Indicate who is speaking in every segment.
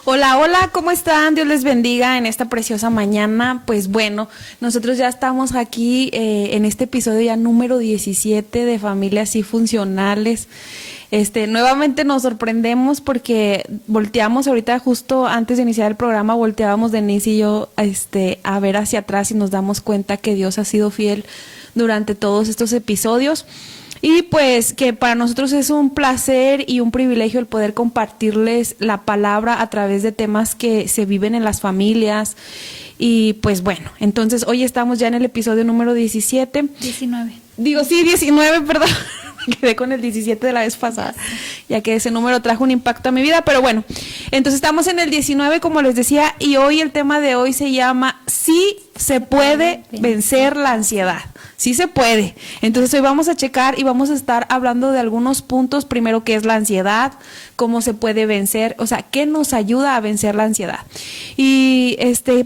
Speaker 1: Hola, hola, ¿cómo están? Dios les bendiga en esta preciosa mañana. Pues bueno, nosotros ya estamos aquí en este episodio ya número 17 de Familias y Funcionales. Nuevamente nos sorprendemos porque volteamos ahorita justo antes de iniciar el programa, volteábamos Denise y yo a ver hacia atrás y nos damos cuenta que Dios ha sido fiel durante todos estos episodios. Y pues que para nosotros es un placer y un privilegio el poder compartirles la palabra a través de temas que se viven en las familias. Y pues bueno, entonces hoy estamos ya en el episodio número 17.
Speaker 2: 19.
Speaker 1: Digo, sí, 19, perdón. Me quedé con el 17 de la vez pasada, ya que ese número trajo un impacto a mi vida, pero bueno, entonces estamos en el 19, como les decía, y hoy el tema de hoy se llama Sí se puede vencer la ansiedad. Sí se puede. Entonces hoy vamos a checar y vamos a estar hablando de algunos puntos. Primero, ¿qué es la ansiedad? ¿Cómo se puede vencer? O sea, ¿qué nos ayuda a vencer la ansiedad? Y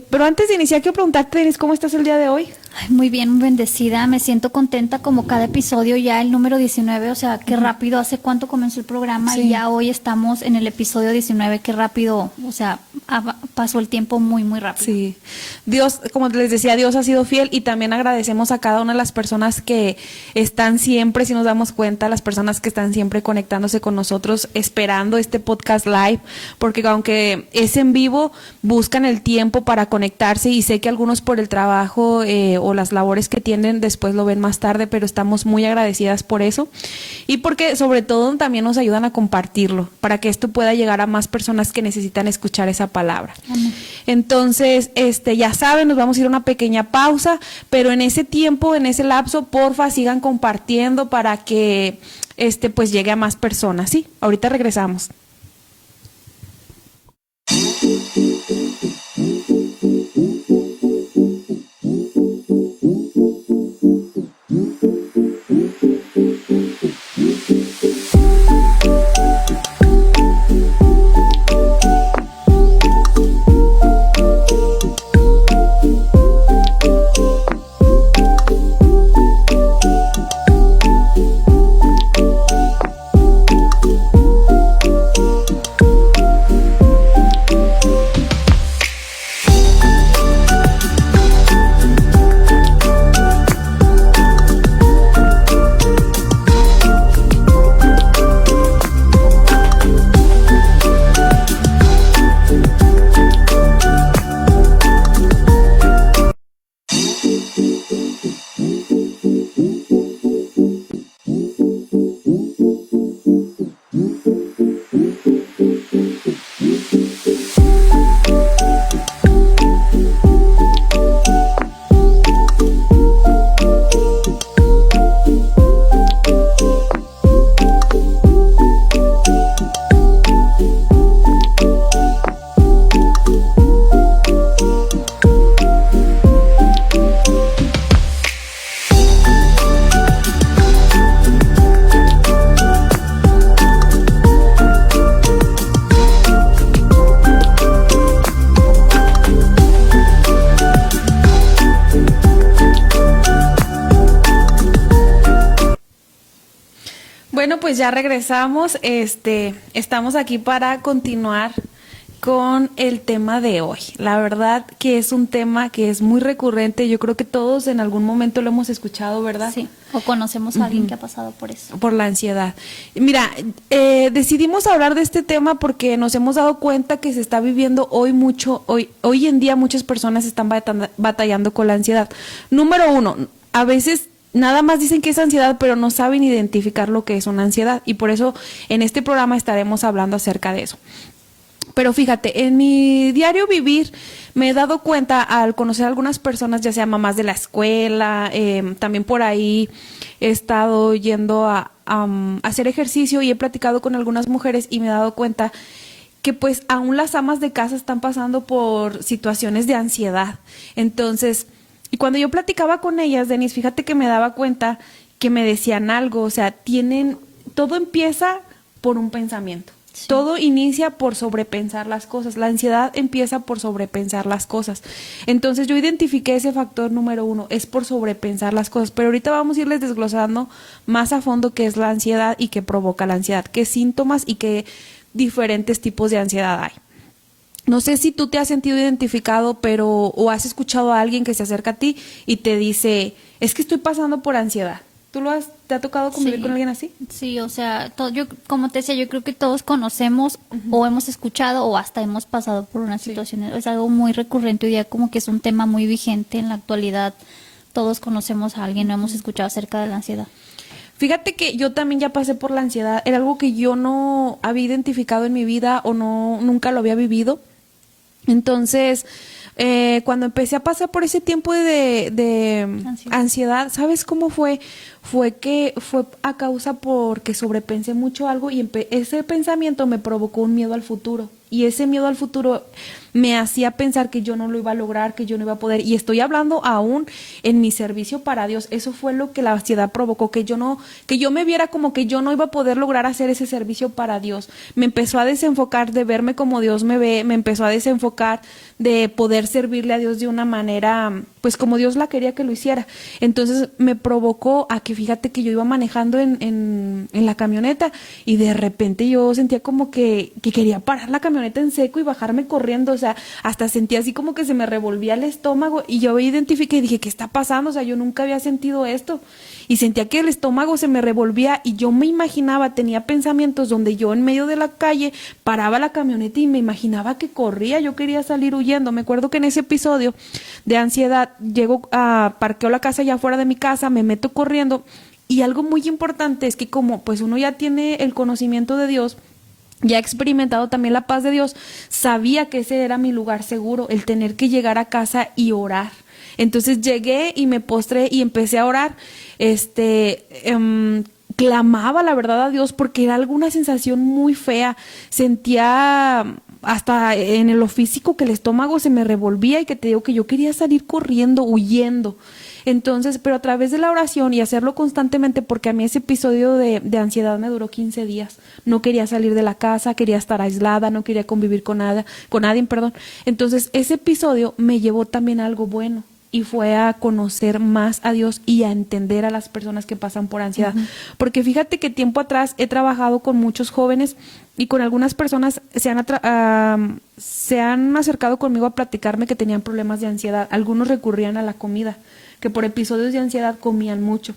Speaker 1: pero antes de iniciar, quiero preguntarte, Denise, ¿cómo estás el día de hoy?
Speaker 2: Ay, muy bien, muy bendecida. Me siento contenta como cada episodio, ya el número 19, o sea, qué rápido, hace cuánto comenzó el programa y ya hoy estamos en el episodio 19, qué rápido, o sea, pasó el tiempo muy, muy rápido.
Speaker 1: Sí. Dios, como les decía, Dios ha sido fiel y también agradecemos a cada una de las personas que están siempre, si nos damos cuenta, las personas que están siempre conectándose con nosotros, esperando este podcast live, porque aunque es en vivo, buscan el tiempo para conectarse y sé que algunos por el trabajo o las labores que tienen después lo ven más tarde, pero estamos muy agradecidas por eso y porque sobre todo también nos ayudan a compartirlo para que esto pueda llegar a más personas que necesitan escuchar esa palabra.
Speaker 2: Amén.
Speaker 1: Entonces, ya saben, nos vamos a ir a una pequeña pausa, pero en ese tiempo, en ese lapso, porfa, sigan compartiendo para que pues llegue a más personas, ¿sí? Ahorita regresamos. Bueno, pues ya regresamos. Estamos aquí para continuar con el tema de hoy. La verdad que es un tema que es muy recurrente. Yo creo que todos en algún momento lo hemos escuchado, ¿verdad?
Speaker 2: Sí, o conocemos a alguien que ha pasado por eso.
Speaker 1: Por la ansiedad. Mira, decidimos hablar de este tema porque nos hemos dado cuenta que se está viviendo hoy en día muchas personas están batallando con la ansiedad. Número uno, a veces nada más dicen que es ansiedad, pero no saben identificar lo que es una ansiedad. Y por eso en este programa estaremos hablando acerca de eso. Pero fíjate, en mi diario vivir me he dado cuenta al conocer a algunas personas, ya sea mamás de la escuela, también por ahí he estado yendo a hacer ejercicio y he platicado con algunas mujeres y me he dado cuenta que pues aún las amas de casa están pasando por situaciones de ansiedad. Entonces, y cuando yo platicaba con ellas, Denise, fíjate que me daba cuenta que me decían algo, o sea, todo empieza por un pensamiento.
Speaker 2: Sí.
Speaker 1: Todo inicia por sobrepensar las cosas. La ansiedad empieza por sobrepensar las cosas. Entonces yo identifiqué ese factor número 1, es por sobrepensar las cosas. Pero ahorita vamos a irles desglosando más a fondo qué es la ansiedad y qué provoca la ansiedad, qué síntomas y qué diferentes tipos de ansiedad hay. No sé si tú te has sentido identificado, pero o has escuchado a alguien que se acerca a ti y te dice, es que estoy pasando por ansiedad. ¿Te ha tocado convivir con alguien así?
Speaker 2: Sí, o sea, yo, como te decía, yo creo que todos conocemos o hemos escuchado o hasta hemos pasado por una situación. Es algo muy recurrente hoy día, como que es un tema muy vigente en la actualidad. Todos conocemos a alguien o hemos escuchado acerca de la ansiedad.
Speaker 1: Fíjate que yo también ya pasé por la ansiedad. Era algo que yo no había identificado en mi vida o nunca lo había vivido. Entonces, cuando empecé a pasar por ese tiempo de ansiedad, ¿sabes cómo fue? Fue a causa porque sobrepensé mucho algo y ese pensamiento me provocó un miedo al futuro. Y ese miedo al futuro me hacía pensar que yo no lo iba a lograr, que yo no iba a poder. Y estoy hablando aún en mi servicio para Dios. Eso fue lo que la ansiedad provocó, que yo me viera como que yo no iba a poder lograr hacer ese servicio para Dios. Me empezó a desenfocar de verme como Dios me ve, me empezó a desenfocar de poder servirle a Dios de una manera, pues como Dios la quería que lo hiciera. Entonces me provocó a que, fíjate que yo iba manejando en la camioneta y de repente yo sentía como que quería parar la camioneta en seco y bajarme corriendo, o sea, hasta sentía así como que se me revolvía el estómago y yo identifiqué y dije, ¿qué está pasando? O sea, yo nunca había sentido esto y sentía que el estómago se me revolvía y yo me imaginaba, tenía pensamientos donde yo en medio de la calle paraba la camioneta y me imaginaba que corría, yo quería salir huyendo. Me acuerdo que en ese episodio de ansiedad parqueo la casa allá afuera de mi casa, me meto corriendo y algo muy importante es que como pues uno ya tiene el conocimiento de Dios, ya he experimentado también la paz de Dios, sabía que ese era mi lugar seguro, el tener que llegar a casa y orar. Entonces llegué y me postré y empecé a orar, clamaba la verdad a Dios porque era alguna sensación muy fea, sentía hasta en lo físico que el estómago se me revolvía y que te digo que yo quería salir corriendo, huyendo. Entonces, pero a través de la oración y hacerlo constantemente, porque a mí ese episodio de ansiedad me duró 15 días. No quería salir de la casa, quería estar aislada, no quería convivir con nadie, perdón. Entonces, ese episodio me llevó también a algo bueno y fue a conocer más a Dios y a entender a las personas que pasan por ansiedad. Porque fíjate que tiempo atrás he trabajado con muchos jóvenes y con algunas personas se han acercado conmigo a platicarme que tenían problemas de ansiedad. Algunos recurrían a la comida, que por episodios de ansiedad comían mucho.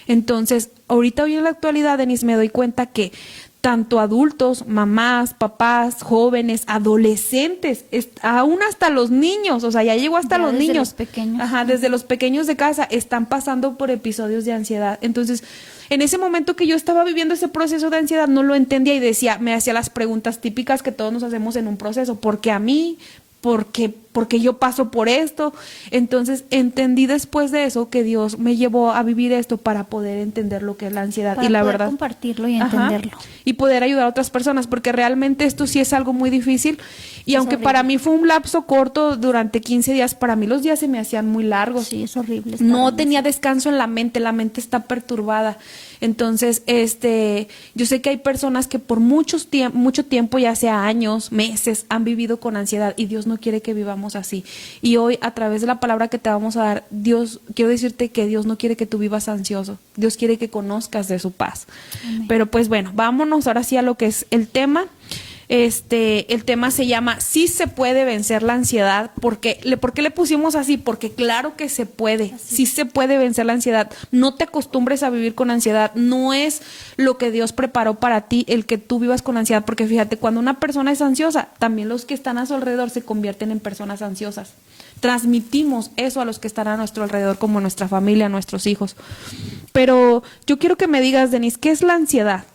Speaker 1: Entonces, ahorita hoy en la actualidad, Denise, me doy cuenta que tanto adultos, mamás, papás, jóvenes, adolescentes, aún hasta los niños, o sea, ya llegó hasta los niños.
Speaker 2: Los pequeños.
Speaker 1: Ajá, desde los pequeños de casa están pasando por episodios de ansiedad. Entonces, en ese momento que yo estaba viviendo ese proceso de ansiedad, no lo entendía y me hacía las preguntas típicas que todos nos hacemos en un proceso. ¿Por qué a mí? Porque yo paso por esto. Entonces entendí después de eso que Dios me llevó a vivir esto para poder entender lo que es la ansiedad
Speaker 2: para
Speaker 1: y la
Speaker 2: poder
Speaker 1: verdad
Speaker 2: compartirlo y entenderlo.
Speaker 1: Y poder ayudar a otras personas, porque realmente esto sí es algo muy difícil y
Speaker 2: Es
Speaker 1: aunque
Speaker 2: horrible.
Speaker 1: para mí fue un lapso corto durante 15 días, para mí los días se me hacían muy largos.
Speaker 2: Sí, es horrible. estar
Speaker 1: No
Speaker 2: en
Speaker 1: tenía
Speaker 2: eso.
Speaker 1: descanso en la mente está perturbada. Entonces, yo sé que hay personas que por mucho tiempo, ya sea años, meses, han vivido con ansiedad y Dios no quiere que vivamos así. Y hoy, a través de la palabra que te vamos a dar, quiero decirte que Dios no quiere que tú vivas ansioso. Dios quiere que conozcas de su paz.
Speaker 2: Amén.
Speaker 1: Pero pues bueno, vámonos ahora sí a lo que es el tema. El tema se llama "Sí se puede vencer la ansiedad". ¿Por qué le pusimos así? Porque claro que se puede. Sí se puede vencer la ansiedad. No te acostumbres a vivir con ansiedad. No es lo que Dios preparó para ti el que tú vivas con ansiedad, porque fíjate, cuando una persona es ansiosa, también los que están a su alrededor se convierten en personas ansiosas. Transmitimos eso a los que están a nuestro alrededor, como nuestra familia, nuestros hijos. Pero yo quiero que me digas, Denise, ¿qué es la ansiedad?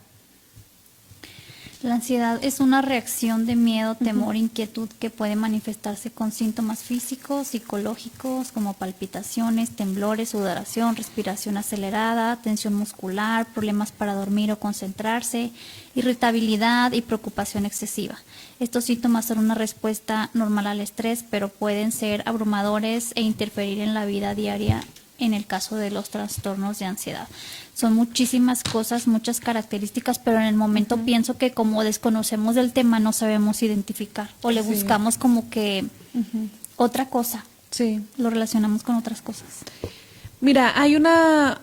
Speaker 2: La ansiedad es una reacción de miedo, temor, inquietud que puede manifestarse con síntomas físicos, psicológicos, como palpitaciones, temblores, sudoración, respiración acelerada, tensión muscular, problemas para dormir o concentrarse, irritabilidad y preocupación excesiva. Estos síntomas son una respuesta normal al estrés, pero pueden ser abrumadores e interferir en la vida diaria en el caso de los trastornos de ansiedad. Son muchísimas cosas, muchas características, pero en el momento pienso que como desconocemos del tema no sabemos identificar o le buscamos como que otra cosa.
Speaker 1: Sí.
Speaker 2: Lo relacionamos con otras cosas.
Speaker 1: Mira, hay una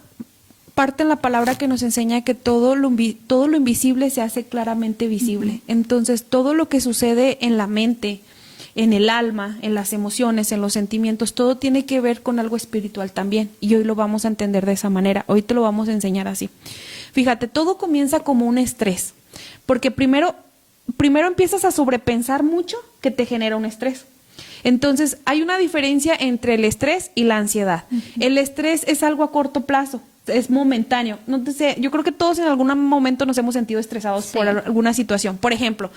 Speaker 1: parte en la palabra que nos enseña que todo lo invisible se hace claramente visible. Entonces, todo lo que sucede en la mente, en el alma, en las emociones, en los sentimientos, todo tiene que ver con algo espiritual también. Y hoy lo vamos a entender de esa manera. Hoy te lo vamos a enseñar así. Fíjate, todo comienza como un estrés. Porque primero empiezas a sobrepensar mucho que te genera un estrés. Entonces, hay una diferencia entre el estrés y la ansiedad. El estrés es algo a corto plazo, es momentáneo. No te sé, yo creo que todos en algún momento nos hemos sentido estresados por alguna situación. Por ejemplo,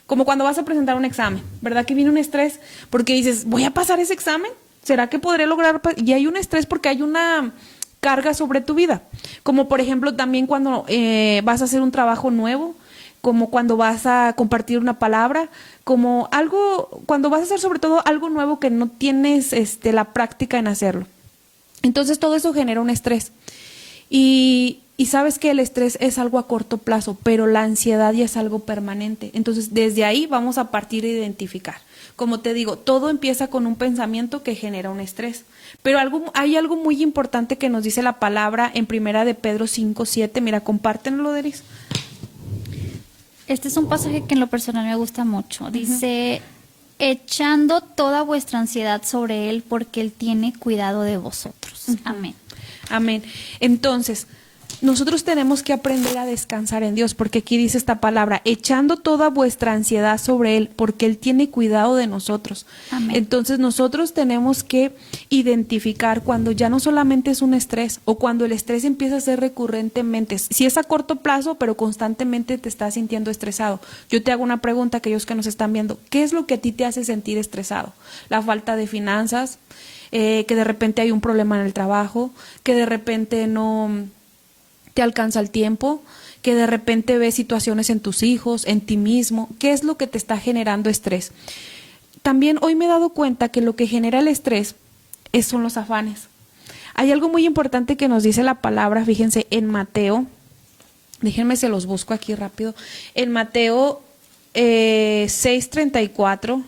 Speaker 1: como cuando vas a presentar un examen, ¿verdad que viene un estrés? Porque dices, ¿voy a pasar ese examen? ¿Será que podré lograr? Y hay un estrés porque hay una carga sobre tu vida. Como por ejemplo también cuando vas a hacer un trabajo nuevo, como cuando vas a compartir una palabra, como algo, cuando vas a hacer sobre todo algo nuevo que no tienes la práctica en hacerlo. Entonces todo eso genera un estrés. Y sabes que el estrés es algo a corto plazo, pero la ansiedad ya es algo permanente. Entonces desde ahí vamos a partir de identificar. Como te digo, todo empieza con un pensamiento que genera un estrés. Pero hay algo muy importante que nos dice la palabra en Primera de Pedro 5:7. Mira, compártenlo, Deris.
Speaker 2: Este es un pasaje que en lo personal me gusta mucho. Dice, echando toda vuestra ansiedad sobre Él porque Él tiene cuidado de vosotros. Amén.
Speaker 1: Amén. Entonces, nosotros tenemos que aprender a descansar en Dios, porque aquí dice esta palabra, echando toda vuestra ansiedad sobre Él, porque Él tiene cuidado de nosotros.
Speaker 2: Amén.
Speaker 1: Entonces nosotros tenemos que identificar cuando ya no solamente es un estrés, o cuando el estrés empieza a ser recurrentemente, si es a corto plazo, pero constantemente te estás sintiendo estresado. Yo te hago una pregunta a aquellos que nos están viendo, ¿qué es lo que a ti te hace sentir estresado? ¿La falta de finanzas? Que de repente hay un problema en el trabajo, que de repente no te alcanza el tiempo, que de repente ves situaciones en tus hijos, en ti mismo. ¿Qué es lo que te está generando estrés? También hoy me he dado cuenta que lo que genera el estrés son los afanes. Hay algo muy importante que nos dice la palabra, fíjense, en Mateo, déjenme se los busco aquí rápido, en Mateo 6:34.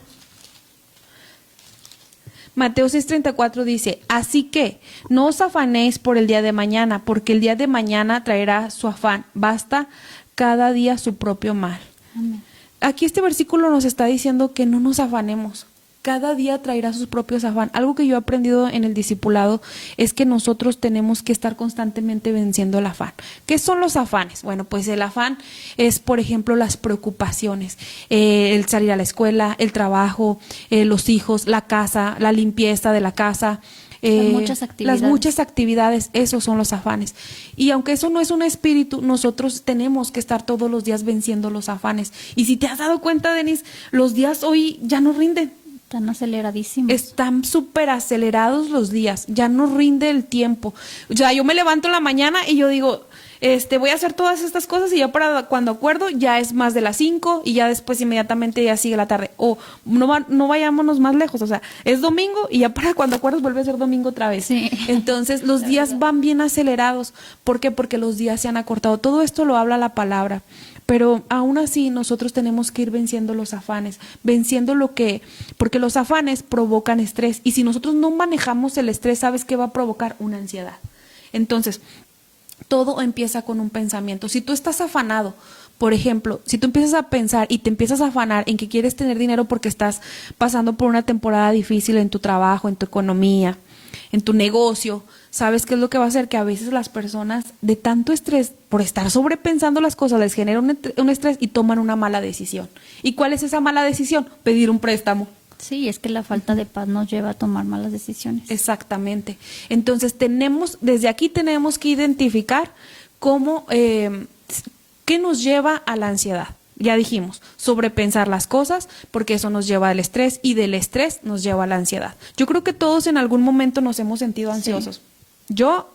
Speaker 1: Mateo 6:34 dice, así que no os afanéis por el día de mañana, porque el día de mañana traerá su afán. Basta cada día su propio mal.
Speaker 2: Amén.
Speaker 1: Aquí este versículo nos está diciendo que no nos afanemos. Cada día traerá sus propios afán. Algo que yo he aprendido en el discipulado es que nosotros tenemos que estar constantemente venciendo el afán. ¿Qué son los afanes? Bueno, pues el afán es, por ejemplo, las preocupaciones, el salir a la escuela, el trabajo, los hijos, la casa, la limpieza de la casa. Las muchas actividades, esos son los afanes. Y aunque eso no es un espíritu, nosotros tenemos que estar todos los días venciendo los afanes. Y si te has dado cuenta, Denise, los días hoy ya no rinden.
Speaker 2: Están aceleradísimos.
Speaker 1: Están súper acelerados los días, ya no rinde el tiempo. O sea, yo me levanto en la mañana y yo digo, voy a hacer todas estas cosas y ya para cuando acuerdo ya es más de las 5 y ya después inmediatamente ya sigue la tarde. O no vayámonos más lejos, o sea, es domingo y ya para cuando acuerdas vuelve a ser domingo otra vez.
Speaker 2: Sí.
Speaker 1: Entonces los días van bien acelerados. ¿Por qué? Porque los días se han acortado. Todo esto lo habla la palabra. Pero aún así nosotros tenemos que ir venciendo los afanes, porque los afanes provocan estrés y si nosotros no manejamos el estrés, ¿sabes qué va a provocar? Una ansiedad. Entonces, todo empieza con un pensamiento. Si tú estás afanado, por ejemplo, si tú empiezas a pensar y te empiezas a afanar en que quieres tener dinero porque estás pasando por una temporada difícil en tu trabajo, en tu economía, en tu negocio, ¿sabes qué es lo que va a hacer? Que a veces las personas de tanto estrés, por estar sobrepensando las cosas, les genera un estrés y toman una mala decisión. ¿Y cuál es esa mala decisión? Pedir un préstamo.
Speaker 2: Sí, es que la falta de paz nos lleva a tomar malas decisiones.
Speaker 1: Exactamente. Entonces desde aquí tenemos que identificar qué nos lleva a la ansiedad. Ya dijimos, sobrepensar las cosas, porque eso nos lleva al estrés y del estrés nos lleva a la ansiedad. Yo creo que todos en algún momento nos hemos sentido ansiosos. Sí. Yo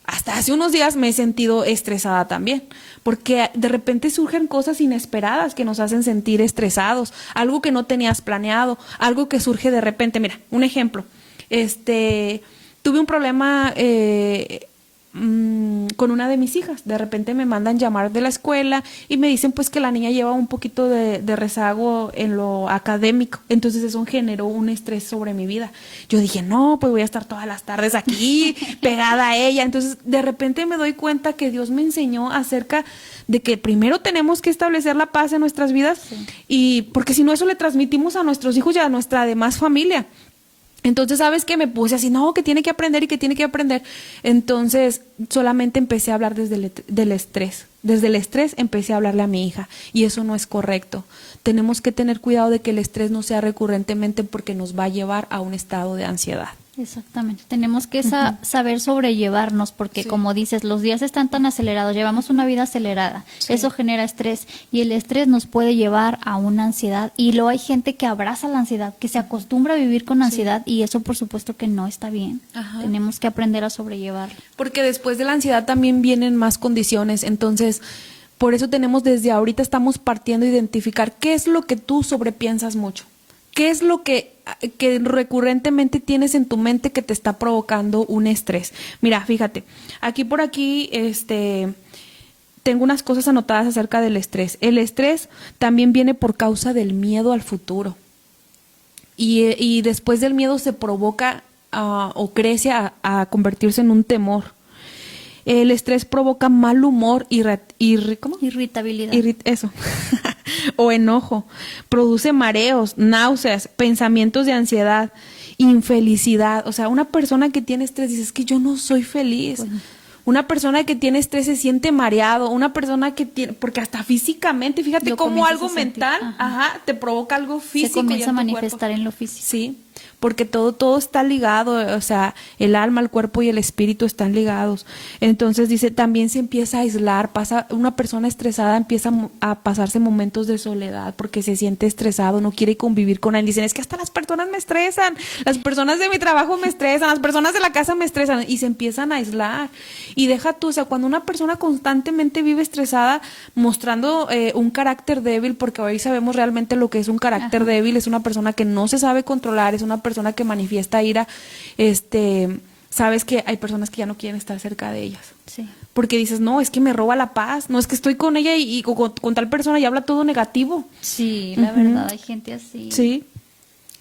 Speaker 1: hasta hace unos días me he sentido estresada también, porque de repente surgen cosas inesperadas que nos hacen sentir estresados, algo que no tenías planeado, algo que surge de repente. Mira, un ejemplo, Tuve un problema con una de mis hijas. De repente me mandan llamar de la escuela y me dicen pues que la niña lleva un poquito de rezago en lo académico. Entonces eso generó un estrés sobre mi vida. Yo dije, no, pues voy a estar todas las tardes aquí pegada a ella. Entonces de repente me doy cuenta que Dios me enseñó acerca de que primero tenemos que establecer la paz en nuestras vidas, y porque si no, eso le transmitimos a nuestros hijos y a nuestra demás familia. Entonces, ¿sabes qué? Me puse así, no, que tiene que aprender y que tiene que aprender. Entonces, solamente empecé a hablar del estrés. Desde el estrés empecé a hablarle a mi hija, y eso no es correcto. Tenemos que tener cuidado de que el estrés no sea recurrentemente, porque nos va a llevar a un estado de ansiedad.
Speaker 2: Exactamente, tenemos que saber sobrellevarnos, porque como dices, los días están tan acelerados, llevamos una vida acelerada, eso genera estrés, y el estrés nos puede llevar a una ansiedad, y luego hay gente que abraza la ansiedad, que se acostumbra a vivir con ansiedad, y eso por supuesto que no está bien. Tenemos que aprender a sobrellevarlo.
Speaker 1: Porque después de la ansiedad también vienen más condiciones, entonces por eso tenemos desde ahorita, estamos partiendo a identificar qué es lo que tú sobrepiensas mucho. ¿Qué es lo que recurrentemente tienes en tu mente que te está provocando un estrés? Mira, fíjate, por aquí, tengo unas cosas anotadas acerca del estrés. El estrés también viene por causa del miedo al futuro. Y después del miedo se provoca o crece a convertirse en un temor. El estrés provoca mal humor y
Speaker 2: irritabilidad.
Speaker 1: Eso. O enojo. Produce mareos, náuseas, pensamientos de ansiedad, infelicidad. O sea, una persona que tiene estrés dice, es que yo no soy feliz. Bueno. Una persona que tiene estrés se siente mareado. Una persona que tiene, porque hasta físicamente, fíjate cómo algo mental, te provoca algo físico.
Speaker 2: Se comienza a manifestar en lo físico.
Speaker 1: Sí, porque todo está ligado, o sea, el alma, el cuerpo y el espíritu están ligados. Entonces dice, también se empieza a aislar, una persona estresada empieza a pasarse momentos de soledad porque se siente estresado, no quiere convivir con él. Dicen, es que hasta las personas me estresan, las personas de mi trabajo me estresan, las personas de la casa me estresan, y se empiezan a aislar. Y deja tú, o sea, cuando una persona constantemente vive estresada, mostrando un carácter débil, porque hoy sabemos realmente lo que es un carácter débil, es una persona que no se sabe controlar, es una persona que manifiesta ira, sabes que hay personas que ya no quieren estar cerca de ellas.
Speaker 2: Sí.
Speaker 1: Porque dices, no, es que me roba la paz, no, es que estoy con ella y con tal persona y habla todo negativo.
Speaker 2: Sí, la verdad, hay gente así.
Speaker 1: Sí.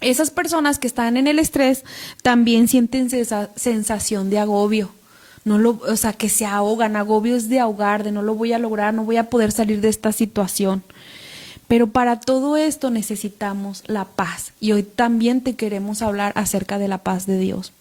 Speaker 1: Esas personas que están en el estrés también sienten sensación de agobio. O sea, que se ahogan. Agobio es de ahogar, de no lo voy a lograr, no voy a poder salir de esta situación. Pero para todo esto necesitamos la paz. Y hoy también te queremos hablar acerca de la paz de Dios.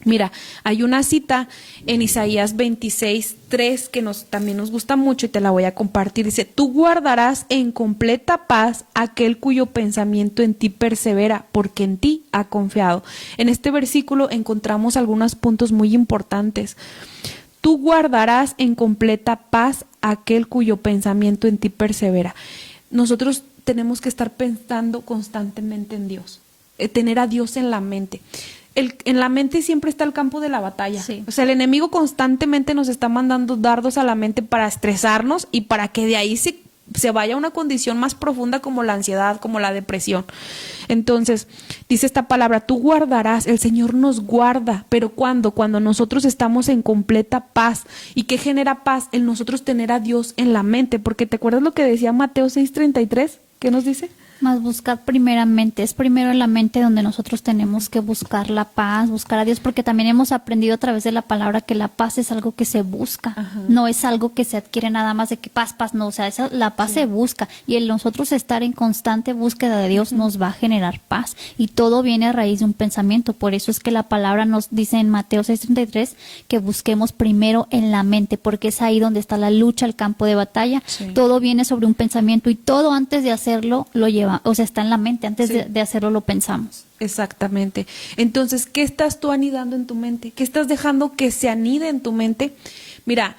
Speaker 1: Mira, hay una cita en Isaías 26:3 que también nos gusta mucho y te la voy a compartir. Dice, tú guardarás en completa paz aquel cuyo pensamiento en ti persevera, porque en ti ha confiado. En este versículo encontramos algunos puntos muy importantes. Tú guardarás en completa paz aquel cuyo pensamiento en ti persevera. Nosotros tenemos que estar pensando constantemente en Dios, tener a Dios en la mente. En la mente siempre está el campo de la batalla. Sí. O sea, el enemigo constantemente nos está mandando dardos a la mente para estresarnos y para que de ahí se vaya a una condición más profunda como la ansiedad, como la depresión. Entonces, dice esta palabra, tú guardarás, el Señor nos guarda, pero ¿cuándo? Cuando nosotros estamos en completa paz. ¿Y qué genera paz? El nosotros tener a Dios en la mente, porque ¿te acuerdas lo que decía Mateo 6:33? ¿Qué nos dice?
Speaker 2: Más buscar primeramente, es primero en la mente donde nosotros tenemos que buscar la paz, buscar a Dios, porque también hemos aprendido a través de la palabra que la paz es algo que se busca, no es algo que se adquiere nada más de que paz, no, o sea, la paz se busca, y el nosotros estar en constante búsqueda de Dios nos va a generar paz, y todo viene a raíz de un pensamiento. Por eso es que la palabra nos dice en Mateo 6:33 que busquemos primero en la mente, porque es ahí donde está la lucha, el campo de batalla. Todo viene sobre un pensamiento, y todo antes de hacerlo lo lleva, o sea, está en la mente, antes de hacerlo lo pensamos.
Speaker 1: Exactamente. Entonces, ¿qué estás tú anidando en tu mente? ¿Qué estás dejando que se anide en tu mente? Mira,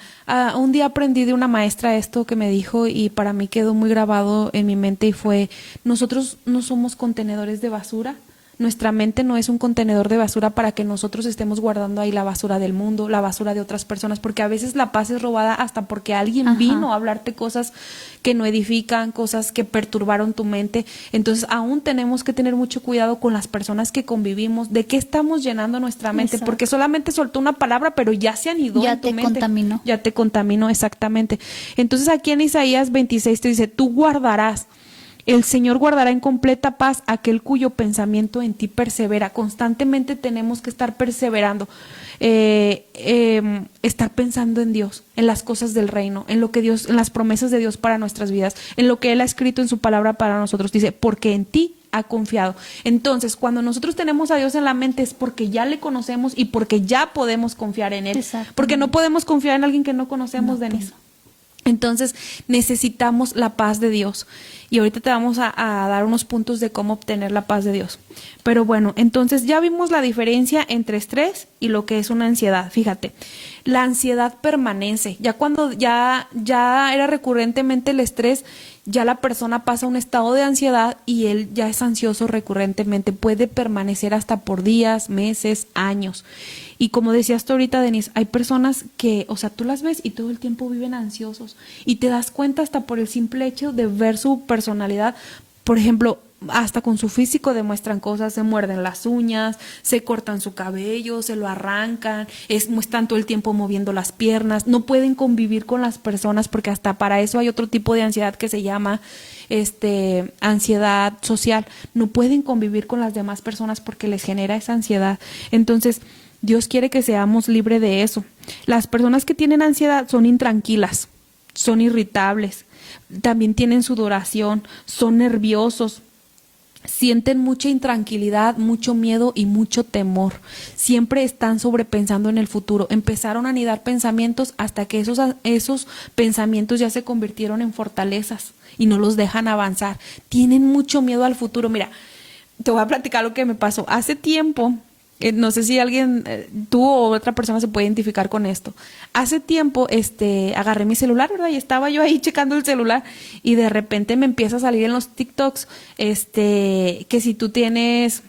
Speaker 1: un día aprendí de una maestra esto que me dijo, y para mí quedó muy grabado en mi mente, y fue, nosotros no somos contenedores de basura, Nuestra mente no es un contenedor de basura para que nosotros estemos guardando ahí la basura del mundo, la basura de otras personas, porque a veces la paz es robada hasta porque alguien vino a hablarte cosas que no edifican, cosas que perturbaron tu mente. Entonces aún tenemos que tener mucho cuidado con las personas que convivimos, de qué estamos llenando nuestra mente, porque solamente soltó una palabra, pero ya se anidó en tu mente.
Speaker 2: Contaminó.
Speaker 1: Ya te contaminó, exactamente. Entonces aquí en Isaías 26 te dice, tú guardarás. El Señor guardará en completa paz aquel cuyo pensamiento en ti persevera. Constantemente tenemos que estar perseverando, estar pensando en Dios, en las cosas del reino, en lo que Dios, en las promesas de Dios para nuestras vidas, en lo que Él ha escrito en su palabra para nosotros. Dice, porque en ti ha confiado. Entonces, cuando nosotros tenemos a Dios en la mente es porque ya le conocemos y porque ya podemos confiar en Él. Porque no podemos confiar en alguien que no conocemos, Denise. Entonces necesitamos la paz de Dios y ahorita te vamos a dar unos puntos de cómo obtener la paz de Dios. Pero bueno, entonces ya vimos la diferencia entre estrés y lo que es una ansiedad. Fíjate, la ansiedad permanece. Ya cuando ya era recurrentemente el estrés, ya la persona pasa a un estado de ansiedad y él ya es ansioso recurrentemente. Puede permanecer hasta por días, meses, años. Y como decías tú ahorita, Denise, hay personas que, o sea, tú las ves y todo el tiempo viven ansiosos y te das cuenta hasta por el simple hecho de ver su personalidad. Por ejemplo, hasta con su físico demuestran cosas, se muerden las uñas, se cortan su cabello, se lo arrancan, están todo el tiempo moviendo las piernas, no pueden convivir con las personas porque hasta para eso hay otro tipo de ansiedad que se llama ansiedad social. No pueden convivir con las demás personas porque les genera esa ansiedad. Entonces, Dios quiere que seamos libres de eso. Las personas que tienen ansiedad son intranquilas, son irritables, también tienen sudoración, son nerviosos, sienten mucha intranquilidad, mucho miedo y mucho temor. Siempre están sobrepensando en el futuro. Empezaron a anidar pensamientos hasta que esos pensamientos ya se convirtieron en fortalezas y no los dejan avanzar. Tienen mucho miedo al futuro. Mira, te voy a platicar lo que me pasó. Hace tiempo, no sé si alguien, tú o otra persona se puede identificar con esto. Hace tiempo, agarré mi celular, ¿verdad? Y estaba yo ahí checando el celular y de repente me empieza a salir en los TikToks, que si tú tienes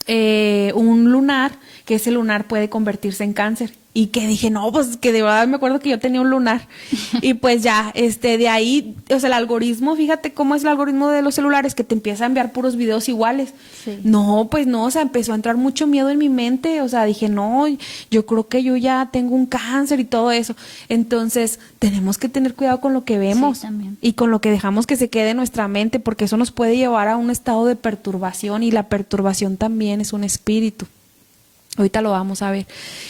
Speaker 1: un lunar, que ese lunar puede convertirse en cáncer. Y que dije, no, pues que de verdad me acuerdo que yo tenía un lunar. Y pues ya, de ahí, o sea, el algoritmo, fíjate cómo es el algoritmo de los celulares, que te empieza a enviar puros videos iguales. Sí. No, pues no, o sea, empezó a entrar mucho miedo en mi mente. O sea, dije, no, yo creo que yo ya tengo un cáncer y todo eso. Entonces, tenemos que tener cuidado con lo que vemos y con lo que dejamos que se quede en nuestra mente, porque eso nos puede llevar a un estado de perturbación y la perturbación también es un espíritu. Ahorita lo vamos a ver.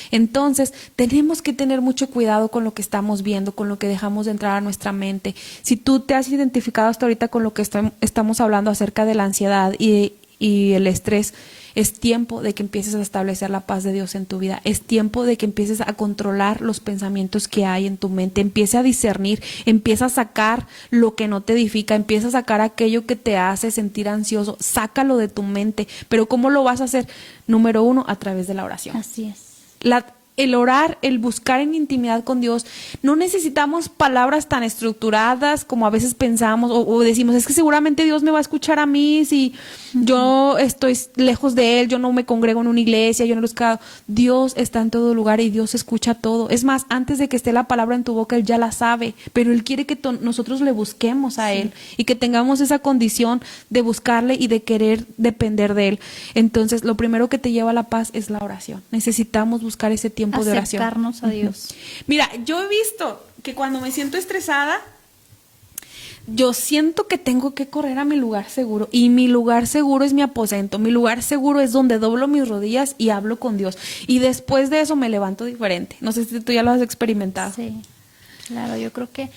Speaker 1: Entonces, tenemos que tener mucho cuidado con lo que estamos viendo, con lo que dejamos de entrar a nuestra mente. Si tú te has identificado hasta ahorita con lo que estamos hablando acerca de la ansiedad y el estrés, es tiempo de que empieces a establecer la paz de Dios en tu vida. Es tiempo de que empieces a controlar los pensamientos que hay en tu mente. Empieza a discernir, empieza a sacar lo que no te edifica, empieza a sacar aquello que te hace sentir ansioso. Sácalo de tu mente. Pero ¿cómo lo vas a hacer? Número 1, a través de la oración.
Speaker 2: Así es.
Speaker 1: El orar, el buscar en intimidad con Dios. No necesitamos palabras tan estructuradas como a veces pensamos o decimos, es que seguramente Dios me va a escuchar a mí si yo estoy lejos de Él, yo no me congrego en una iglesia, yo no lo escucho. Dios está en todo lugar y Dios escucha todo. Es más, antes de que esté la palabra en tu boca, Él ya la sabe, pero Él quiere que nosotros le busquemos a Él y que tengamos esa condición de buscarle y de querer depender de Él. Entonces, lo primero que te lleva a la paz es la oración. Necesitamos buscar ese tiempo de oración.
Speaker 2: Acercarnos a Dios.
Speaker 1: Mira, yo he visto que cuando me siento estresada, yo siento que tengo que correr a mi lugar seguro, y mi lugar seguro es mi aposento. Mi lugar seguro es donde doblo mis rodillas y hablo con Dios, y después de eso me levanto diferente. No sé si tú ya lo has experimentado.
Speaker 2: Sí, claro, yo creo que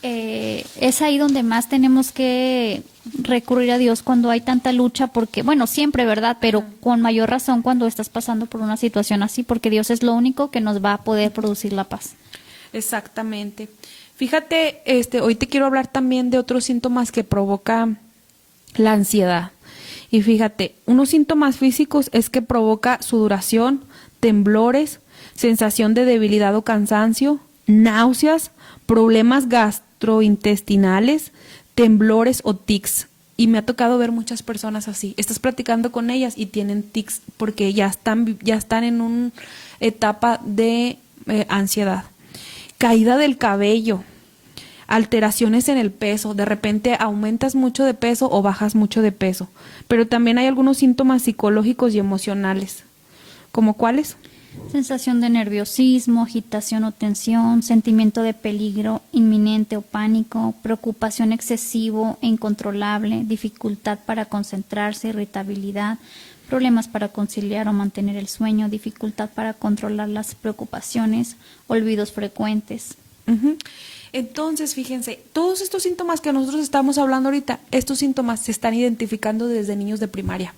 Speaker 2: es ahí donde más tenemos que recurrir a Dios cuando hay tanta lucha, porque, bueno, siempre, ¿verdad? Pero con mayor razón cuando estás pasando por una situación así, porque Dios es lo único que nos va a poder producir la paz.
Speaker 1: Exactamente. Fíjate, hoy te quiero hablar también de otros síntomas que provoca la ansiedad. Y fíjate, unos síntomas físicos es que provoca sudoración, temblores, sensación de debilidad o cansancio, náuseas, problemas gastrointestinales, temblores o tics. Y me ha tocado ver muchas personas así. Estás platicando con ellas y tienen tics porque ya están en una etapa de ansiedad. Caída del cabello, alteraciones en el peso, de repente aumentas mucho de peso o bajas mucho de peso. Pero también hay algunos síntomas psicológicos y emocionales. ¿Cómo cuáles?
Speaker 2: Sensación de nerviosismo, agitación o tensión, sentimiento de peligro inminente o pánico, preocupación excesivo e incontrolable, dificultad para concentrarse, irritabilidad, problemas para conciliar o mantener el sueño, dificultad para controlar las preocupaciones, olvidos frecuentes.
Speaker 1: Uh-huh. Entonces, fíjense, todos estos síntomas que nosotros estamos hablando ahorita, estos síntomas se están identificando desde niños de primaria.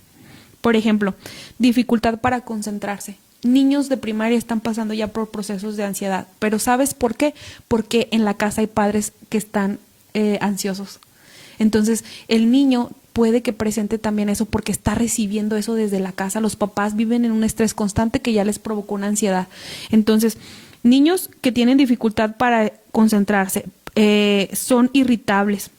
Speaker 1: Por ejemplo, dificultad para concentrarse. Niños de primaria están pasando ya por procesos de ansiedad, pero ¿sabes por qué? Porque en la casa hay padres que están ansiosos. Entonces, el niño puede que presente también eso porque está recibiendo eso desde la casa. Los papás viven en un estrés constante que ya les provocó una ansiedad. Entonces, niños que tienen dificultad para concentrarse, son irritables,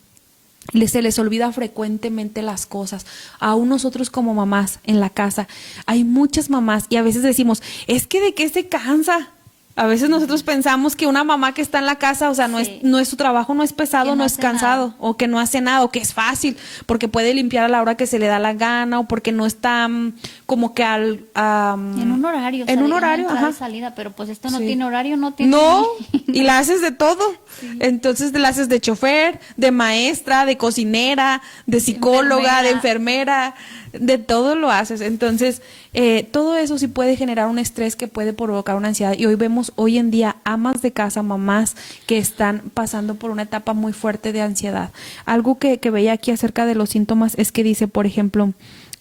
Speaker 1: se les olvida frecuentemente las cosas. Aún nosotros como mamás en la casa, hay muchas mamás y a veces decimos, es que ¿de qué se cansa? A veces nosotros pensamos que una mamá que está en la casa, o sea, no es su trabajo, no es pesado, no es cansado, nada. O que no hace nada, o que es fácil, porque puede limpiar a la hora que se le da la gana, o porque no está como que en
Speaker 2: un horario.
Speaker 1: En un horario, ajá.
Speaker 2: Salida, pero pues esto no tiene horario, no tiene.
Speaker 1: No, y la haces de todo. Sí. Entonces la haces de chofer, de maestra, de cocinera, de psicóloga, de enfermera, de todo lo haces. Entonces, todo eso sí puede generar un estrés que puede provocar una ansiedad. Y hoy vemos hoy en día amas de casa, mamás que están pasando por una etapa muy fuerte de ansiedad. Algo que veía aquí acerca de los síntomas es que dice, por ejemplo,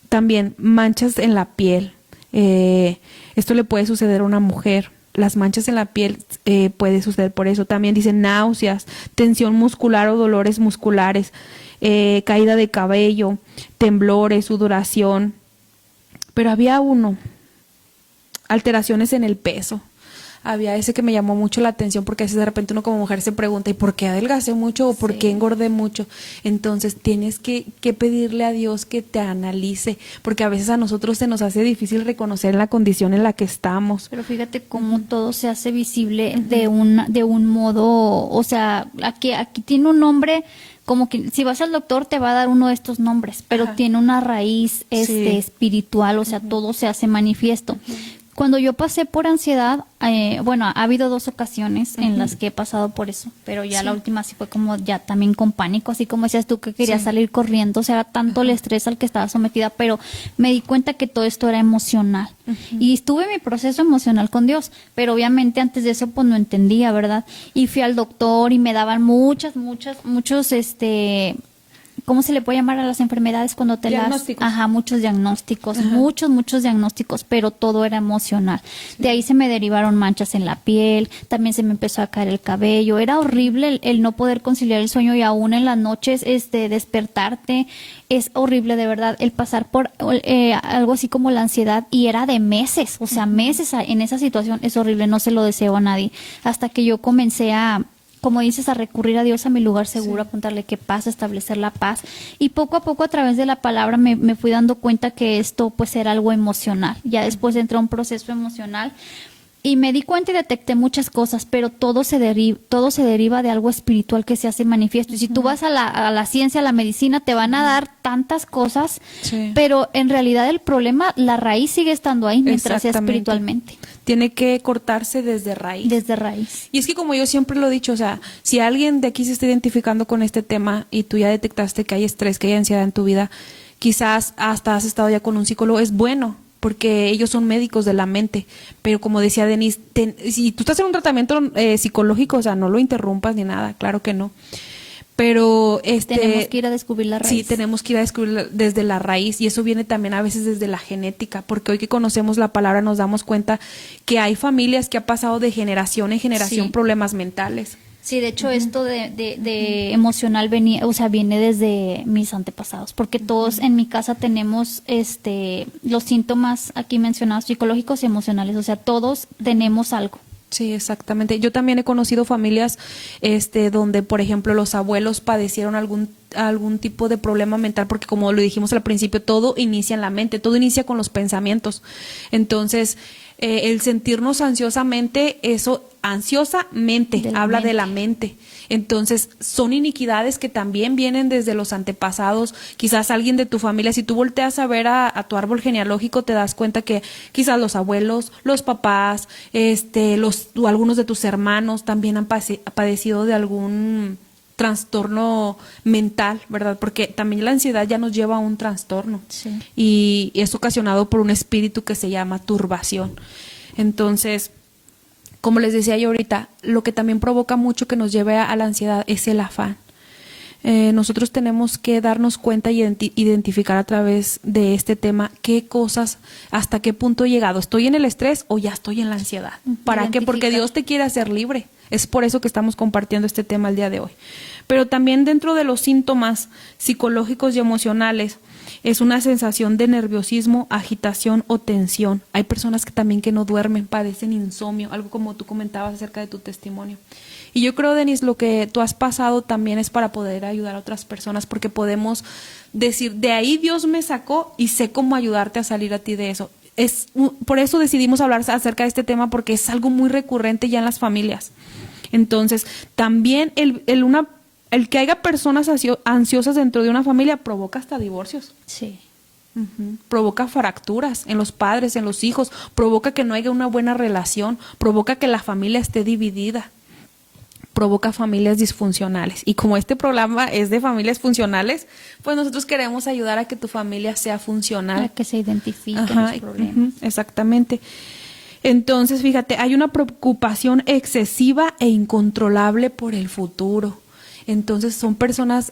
Speaker 1: también manchas en la piel. Esto le puede suceder a una mujer. Las manchas en la piel puede suceder por eso. También dice náuseas, tensión muscular o dolores musculares, caída de cabello, temblores, sudoración. Pero había uno, alteraciones en el peso. Había ese que me llamó mucho la atención porque a veces de repente uno como mujer se pregunta ¿y por qué adelgacé mucho o por qué engordé mucho? Entonces tienes que pedirle a Dios que te analice, porque a veces a nosotros se nos hace difícil reconocer la condición en la que estamos.
Speaker 2: Pero fíjate cómo todo se hace visible de un modo, o sea, aquí tiene un nombre. Como que si vas al doctor te va a dar uno de estos nombres, pero tiene una raíz espiritual, o sea, todo se hace manifiesto. Cuando yo pasé por ansiedad, ha habido 2 ocasiones en las que he pasado por eso, pero ya la última sí fue como ya también con pánico, así como decías tú que querías salir corriendo, o sea, era tanto el estrés al que estaba sometida, pero me di cuenta que todo esto era emocional. Y estuve en mi proceso emocional con Dios, pero obviamente antes de eso pues no entendía, ¿verdad? Y fui al doctor y me daban muchos, ¿cómo se le puede llamar a las enfermedades cuando te
Speaker 1: diagnósticos?
Speaker 2: Muchos diagnósticos, muchos diagnósticos, pero todo era emocional. De ahí se me derivaron manchas en la piel, también se me empezó a caer el cabello. Era horrible el no poder conciliar el sueño y aún en las noches despertarte. Es horrible de verdad el pasar por algo así como la ansiedad y era de meses, o sea, meses en esa situación. Es horrible, no se lo deseo a nadie. Hasta que yo comencé como dices, a recurrir a Dios, a mi lugar seguro, a contarle qué pasa, establecer la paz. Y poco a poco a través de la palabra me fui dando cuenta que esto pues era algo emocional. Ya después entré a un proceso emocional y me di cuenta y detecté muchas cosas, pero todo se deriva de algo espiritual que se hace manifiesto. Y si tú vas a la ciencia, a la medicina, te van a dar tantas cosas, pero en realidad el problema, la raíz sigue estando ahí mientras sea espiritualmente.
Speaker 1: Tiene que cortarse desde raíz.
Speaker 2: Desde raíz.
Speaker 1: Y es que como yo siempre lo he dicho, o sea, si alguien de aquí se está identificando con este tema y tú ya detectaste que hay estrés, que hay ansiedad en tu vida, quizás hasta has estado ya con un psicólogo, es bueno, porque ellos son médicos de la mente. Pero como decía Denise, si tú estás en un tratamiento psicológico, o sea, no lo interrumpas ni nada, claro que no. Pero
Speaker 2: tenemos que ir a descubrir la raíz.
Speaker 1: Sí, tenemos que ir a descubrir desde la raíz y eso viene también a veces desde la genética, porque hoy que conocemos la palabra nos damos cuenta que hay familias que ha pasado de generación en generación problemas mentales.
Speaker 2: Sí, de hecho esto de emocional viene desde mis antepasados, porque todos en mi casa tenemos los síntomas aquí mencionados psicológicos y emocionales, o sea, todos tenemos algo.
Speaker 1: Sí, exactamente. Yo también he conocido familias donde, por ejemplo, los abuelos padecieron algún algún tipo de problema mental, porque como lo dijimos al principio, todo inicia en la mente, todo inicia con los pensamientos. Entonces, el sentirnos ansiosamente, ansiosamente, habla de la mente. Entonces, son iniquidades que también vienen desde los antepasados. Quizás alguien de tu familia, si tú volteas a ver a tu árbol genealógico, te das cuenta que quizás los abuelos, los papás, o algunos de tus hermanos también han padecido de algún trastorno mental, ¿verdad? Porque también la ansiedad ya nos lleva a un trastorno.
Speaker 2: Sí.
Speaker 1: Y es ocasionado por un espíritu que se llama turbación. Entonces, como les decía yo ahorita, lo que también provoca mucho que nos lleve a la ansiedad es el afán. Nosotros tenemos que darnos cuenta y identificar a través de este tema qué cosas, hasta qué punto he llegado. ¿Estoy en el estrés o ya estoy en la ansiedad? ¿Para qué? Porque Dios te quiere hacer libre. Es por eso que estamos compartiendo este tema el día de hoy. Pero también dentro de los síntomas psicológicos y emocionales es una sensación de nerviosismo, agitación o tensión. Hay personas que también que no duermen, padecen insomnio, algo como tú comentabas acerca de tu testimonio. Y yo creo, Denise, lo que tú has pasado también es para poder ayudar a otras personas, porque podemos decir, de ahí Dios me sacó y sé cómo ayudarte a salir a ti de eso. Por eso decidimos hablar acerca de este tema, porque es algo muy recurrente ya en las familias. Entonces, también el que haya personas ansiosas dentro de una familia provoca hasta divorcios.
Speaker 2: Sí.
Speaker 1: Provoca fracturas en los padres, en los hijos, provoca que no haya una buena relación, provoca que la familia esté dividida, provoca familias disfuncionales. Y como este programa es de familias funcionales, pues nosotros queremos ayudar a que tu familia sea funcional.
Speaker 2: Para que se identifiquen los problemas.
Speaker 1: Exactamente. Entonces, fíjate, hay una preocupación excesiva e incontrolable por el futuro. Entonces,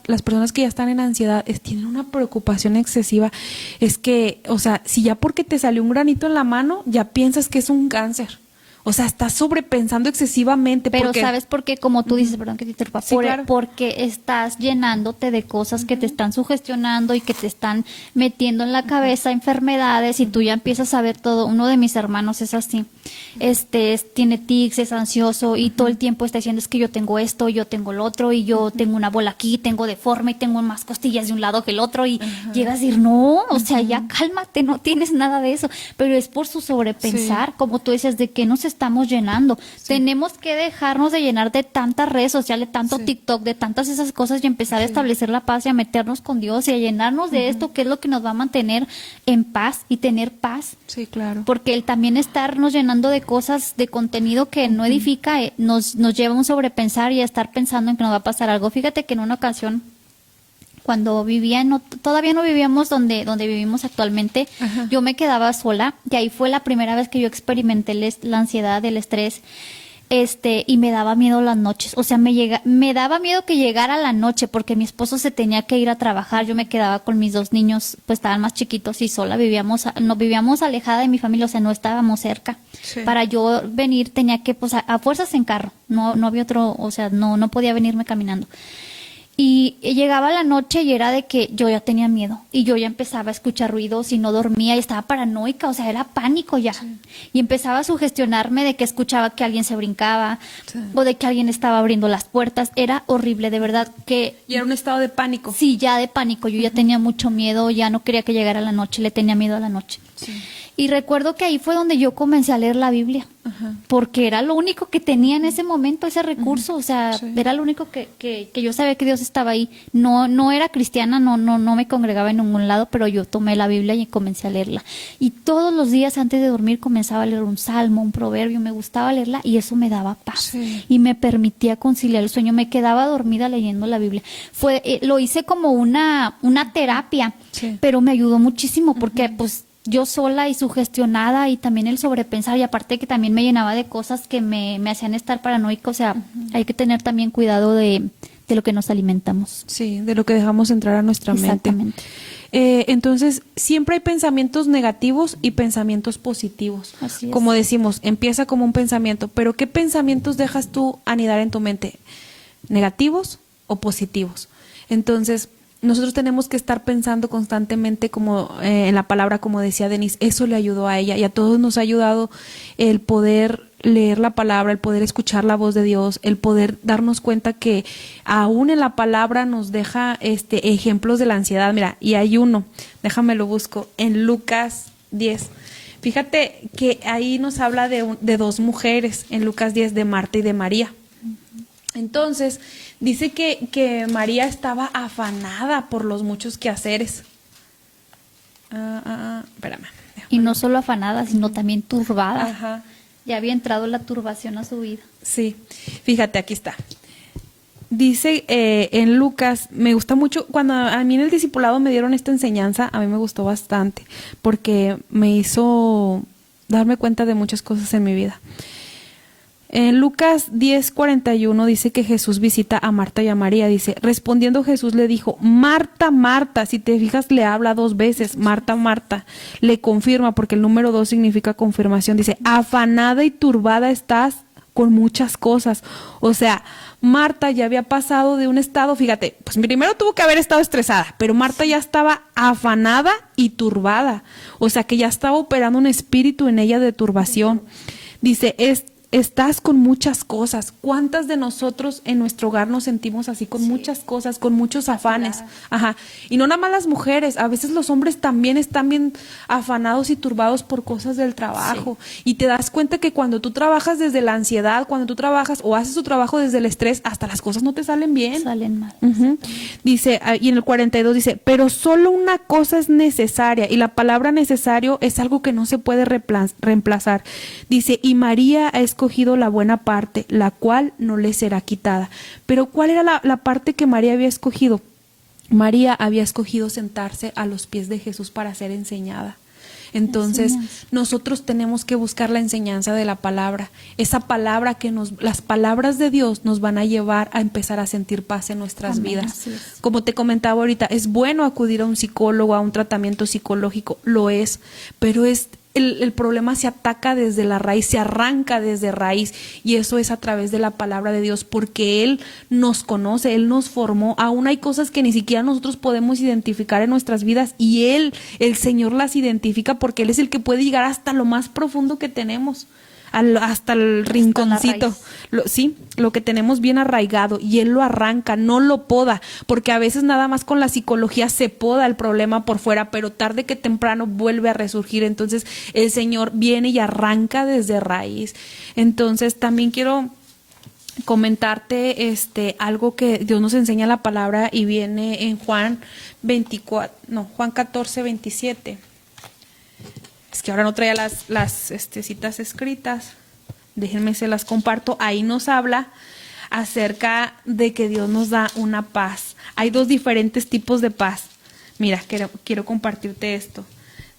Speaker 1: las personas que ya están en ansiedad, tienen una preocupación excesiva. Es que, o sea, si ya porque te salió un granito en la mano, ya piensas que es un cáncer. O sea, estás sobrepensando excesivamente.
Speaker 2: Pero ¿sabes por qué? Como tú dices, perdón que te interrumpa.
Speaker 1: Sí, claro.
Speaker 2: Porque estás llenándote de cosas que te están sugestionando y que te están metiendo en la cabeza enfermedades, y tú ya empiezas a ver todo. Uno de mis hermanos es así. Tiene tics, es ansioso y todo el tiempo está diciendo, es que yo tengo esto, yo tengo lo otro, y yo tengo una bola aquí, tengo deforme y tengo más costillas de un lado que el otro, y llegas a decir, no, o sea, ya cálmate, no tienes nada de eso. Pero es por su sobrepensar, como tú dices, de que nos estamos llenando. Tenemos que dejarnos de llenar de tantas redes sociales, tanto TikTok, de tantas esas cosas, y empezar a establecer la paz y a meternos con Dios y a llenarnos de esto, que es lo que nos va a mantener en paz y tener paz.
Speaker 1: Sí, claro.
Speaker 2: Porque el también estarnos llenando de cosas, de contenido que no edifica, nos lleva a un sobrepensar y a estar pensando en que nos va a pasar algo. Fíjate que en una ocasión, cuando todavía no vivíamos donde vivimos actualmente, yo me quedaba sola, y ahí fue la primera vez que yo experimenté la ansiedad, el estrés, y me daba miedo las noches. O sea, me daba miedo que llegara la noche, porque mi esposo se tenía que ir a trabajar, yo me quedaba con mis dos niños, pues estaban más chiquitos, y sola vivíamos alejada de mi familia, o sea, no estábamos cerca. Sí. Para yo venir tenía que, pues a fuerzas en carro, no había otro, o sea, no podía venirme caminando. Y llegaba la noche y era de que yo ya tenía miedo, y yo ya empezaba a escuchar ruidos y no dormía y estaba paranoica, o sea, era pánico ya. Sí. Y empezaba a sugestionarme de que escuchaba que alguien se brincaba, o de que alguien estaba abriendo las puertas. Era horrible, de verdad que...
Speaker 1: Y era un estado de pánico.
Speaker 2: Sí, ya de pánico. Yo ya tenía mucho miedo, ya no quería que llegara la noche, le tenía miedo a la noche. Sí. Y recuerdo que ahí fue donde yo comencé a leer la Biblia, porque era lo único que tenía en ese momento, ese recurso, o sea, era lo único que yo sabía que Dios estaba ahí. No era cristiana, no me congregaba en ningún lado, pero yo tomé la Biblia y comencé a leerla. Y todos los días antes de dormir comenzaba a leer un salmo, un proverbio, me gustaba leerla, y eso me daba paz y me permitía conciliar el sueño. Me quedaba dormida leyendo la Biblia. Lo hice como una terapia, pero me ayudó muchísimo, porque pues yo sola y sugestionada, y también el sobrepensar, y aparte que también me llenaba de cosas que me hacían estar paranoica. O sea, hay que tener también cuidado de lo que nos alimentamos.
Speaker 1: Sí, de lo que dejamos entrar a nuestra mente.
Speaker 2: Exactamente.
Speaker 1: Entonces, siempre hay pensamientos negativos y pensamientos positivos.
Speaker 2: Así es.
Speaker 1: Como decimos, empieza como un pensamiento, pero ¿qué pensamientos dejas tú anidar en tu mente? ¿Negativos o positivos? Entonces, nosotros tenemos que estar pensando constantemente como en la palabra, como decía Denise. Eso le ayudó a ella y a todos nos ha ayudado el poder leer la palabra, el poder escuchar la voz de Dios, el poder darnos cuenta que aún en la palabra nos deja ejemplos de la ansiedad. Mira, y hay uno, déjame lo busco, en Lucas 10. Fíjate que ahí nos habla de dos mujeres, en Lucas 10, de Marta y de María. Entonces, dice que María estaba afanada por los muchos quehaceres. Espérame.
Speaker 2: Y no solo afanada, sino también turbada.
Speaker 1: Ajá.
Speaker 2: Ya había entrado la turbación a su vida.
Speaker 1: Sí, fíjate, aquí está. Dice en Lucas, me gusta mucho, cuando a mí en el discipulado me dieron esta enseñanza, a mí me gustó bastante, porque me hizo darme cuenta de muchas cosas en mi vida. En Lucas 10:41 dice que Jesús visita a Marta y a María. Dice, respondiendo Jesús le dijo, Marta, Marta. Si te fijas, le habla 2 veces, Marta, Marta. Le confirma, porque el número 2 significa confirmación. Dice, afanada y turbada estás con muchas cosas. O sea, Marta ya había pasado de un estado, fíjate, pues primero tuvo que haber estado estresada, pero Marta ya estaba afanada y turbada. O sea, que ya estaba operando un espíritu en ella de turbación. Dice, estás con muchas cosas. ¿Cuántas de nosotros en nuestro hogar nos sentimos así con muchas cosas, con muchos afanes? Ajá. Y no nada más las mujeres, a veces los hombres también están bien afanados y turbados por cosas del trabajo. Sí. Y te das cuenta que cuando tú trabajas desde la ansiedad, cuando tú trabajas o haces tu trabajo desde el estrés, hasta las cosas no te salen bien.
Speaker 2: Salen mal.
Speaker 1: Dice, y en el 42 dice, pero solo una cosa es necesaria, y la palabra necesario es algo que no se puede reemplazar. Dice, y María ha escogido la buena parte, la cual no le será quitada. Pero ¿cuál era la parte que María había escogido? María había escogido sentarse a los pies de Jesús para ser enseñada. Entonces, nosotros tenemos que buscar la enseñanza de la palabra. Esa palabra las palabras de Dios nos van a llevar a empezar a sentir paz en nuestras vidas. Como te comentaba ahorita, es bueno acudir a un psicólogo, a un tratamiento psicológico, lo es, pero el problema se ataca desde la raíz, se arranca desde raíz, y eso es a través de la palabra de Dios, porque Él nos conoce, Él nos formó. Aún hay cosas que ni siquiera nosotros podemos identificar en nuestras vidas, y el Señor las identifica, porque Él es el que puede llegar hasta lo más profundo que tenemos, hasta el rinconcito, lo que tenemos bien arraigado, y Él lo arranca, no lo poda, porque a veces nada más con la psicología se poda el problema por fuera, pero tarde que temprano vuelve a resurgir. Entonces el Señor viene y arranca desde raíz. Entonces también quiero comentarte algo que Dios nos enseña en la palabra, y viene en Juan 14:27. Es que ahora no traía las citas escritas. Déjenme, se las comparto. Ahí nos habla acerca de que Dios nos da una paz. Hay 2 diferentes tipos de paz. Mira, quiero compartirte esto.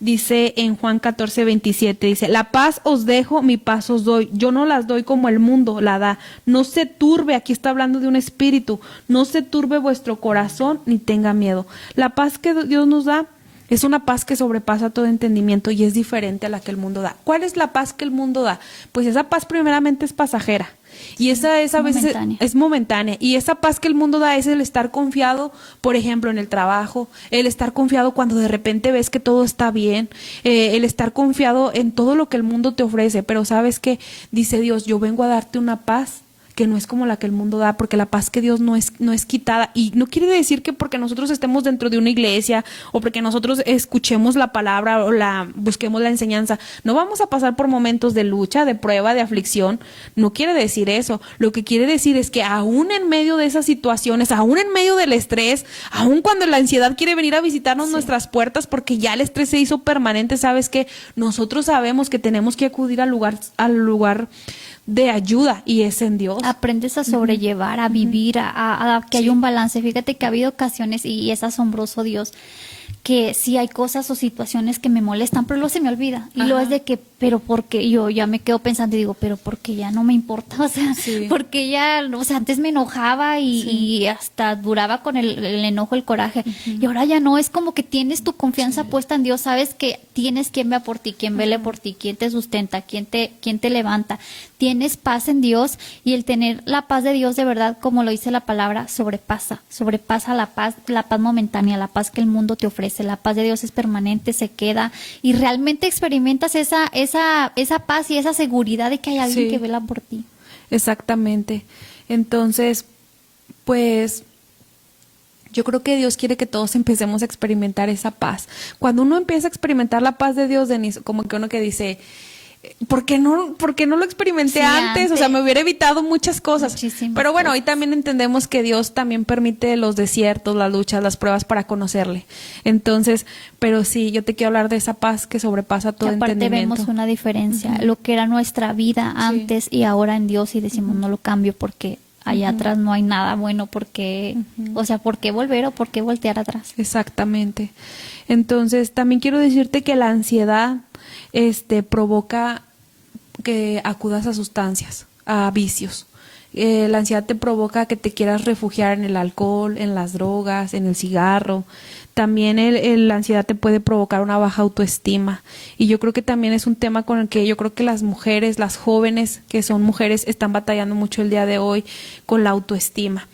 Speaker 1: Dice en Juan 14:27, dice, la paz os dejo, mi paz os doy. Yo no las doy como el mundo la da. No se turbe, aquí está hablando de un espíritu. No se turbe vuestro corazón, ni tenga miedo. La paz que Dios nos da es una paz que sobrepasa todo entendimiento, y es diferente a la que el mundo da. ¿Cuál es la paz que el mundo da? Pues esa paz primeramente es pasajera. Y esa es a veces es momentánea. Y esa paz que el mundo da es el estar confiado, por ejemplo, en el trabajo, el estar confiado cuando de repente ves que todo está bien, el estar confiado en todo lo que el mundo te ofrece. Pero ¿sabes qué? Dice Dios, yo vengo a darte una paz que no es como la que el mundo da, porque la paz que Dios no es quitada. Y no quiere decir que porque nosotros estemos dentro de una iglesia, o porque nosotros escuchemos la palabra o busquemos la enseñanza, no vamos a pasar por momentos de lucha, de prueba, de aflicción. No quiere decir eso. Lo que quiere decir es que aún en medio de esas situaciones, aún en medio del estrés, aún cuando la ansiedad quiere venir a visitarnos nuestras puertas, porque ya el estrés se hizo permanente, ¿sabes qué? Nosotros sabemos que tenemos que acudir al lugar de ayuda, y es en Dios.
Speaker 2: Aprendes a sobrellevar, a vivir, a que haya un balance. Fíjate que ha habido ocasiones, y es asombroso Dios, que sí hay cosas o situaciones que me molestan, pero luego se me olvida. Y luego es de que, pero porque yo ya me quedo pensando y digo, pero porque ya no me importa, o sea, porque ya, o sea, antes me enojaba y hasta duraba con el enojo, el coraje, y ahora ya no. Es como que tienes tu confianza puesta en Dios, sabes que tienes quien vea por ti, quien vele por ti, quien te sustenta, quien te levanta. tienes paz en Dios, y el tener la paz de Dios de verdad, como lo dice la palabra, sobrepasa la paz momentánea, la paz que el mundo te ofrece. La paz de Dios es permanente, se queda, y realmente experimentas esa paz y esa seguridad de que hay alguien que vela por ti.
Speaker 1: Exactamente. Entonces, pues yo creo que Dios quiere que todos empecemos a experimentar esa paz. Cuando uno empieza a experimentar la paz de Dios, Denise, como que uno que dice, ¿por qué no lo experimenté antes? O sea, me hubiera evitado muchas cosas. Pero bueno, hoy también entendemos que Dios también permite los desiertos, las luchas, las pruebas para conocerle. Entonces, pero sí, yo te quiero hablar de esa paz que sobrepasa todo entendimiento.
Speaker 2: Aparte vemos una diferencia, lo que era nuestra vida antes y ahora en Dios, y decimos, no lo cambio porque allá atrás no hay nada bueno, porque, o sea, ¿por qué volver o por qué voltear atrás?
Speaker 1: Exactamente. Entonces, también quiero decirte que la ansiedad provoca que acudas a sustancias, a vicios. La ansiedad te provoca que te quieras refugiar en el alcohol, en las drogas, en el cigarro. También la ansiedad te puede provocar una baja autoestima. Y yo creo que también es un tema con el que yo creo que las mujeres, las jóvenes que son mujeres, están batallando mucho el día de hoy con la autoestima.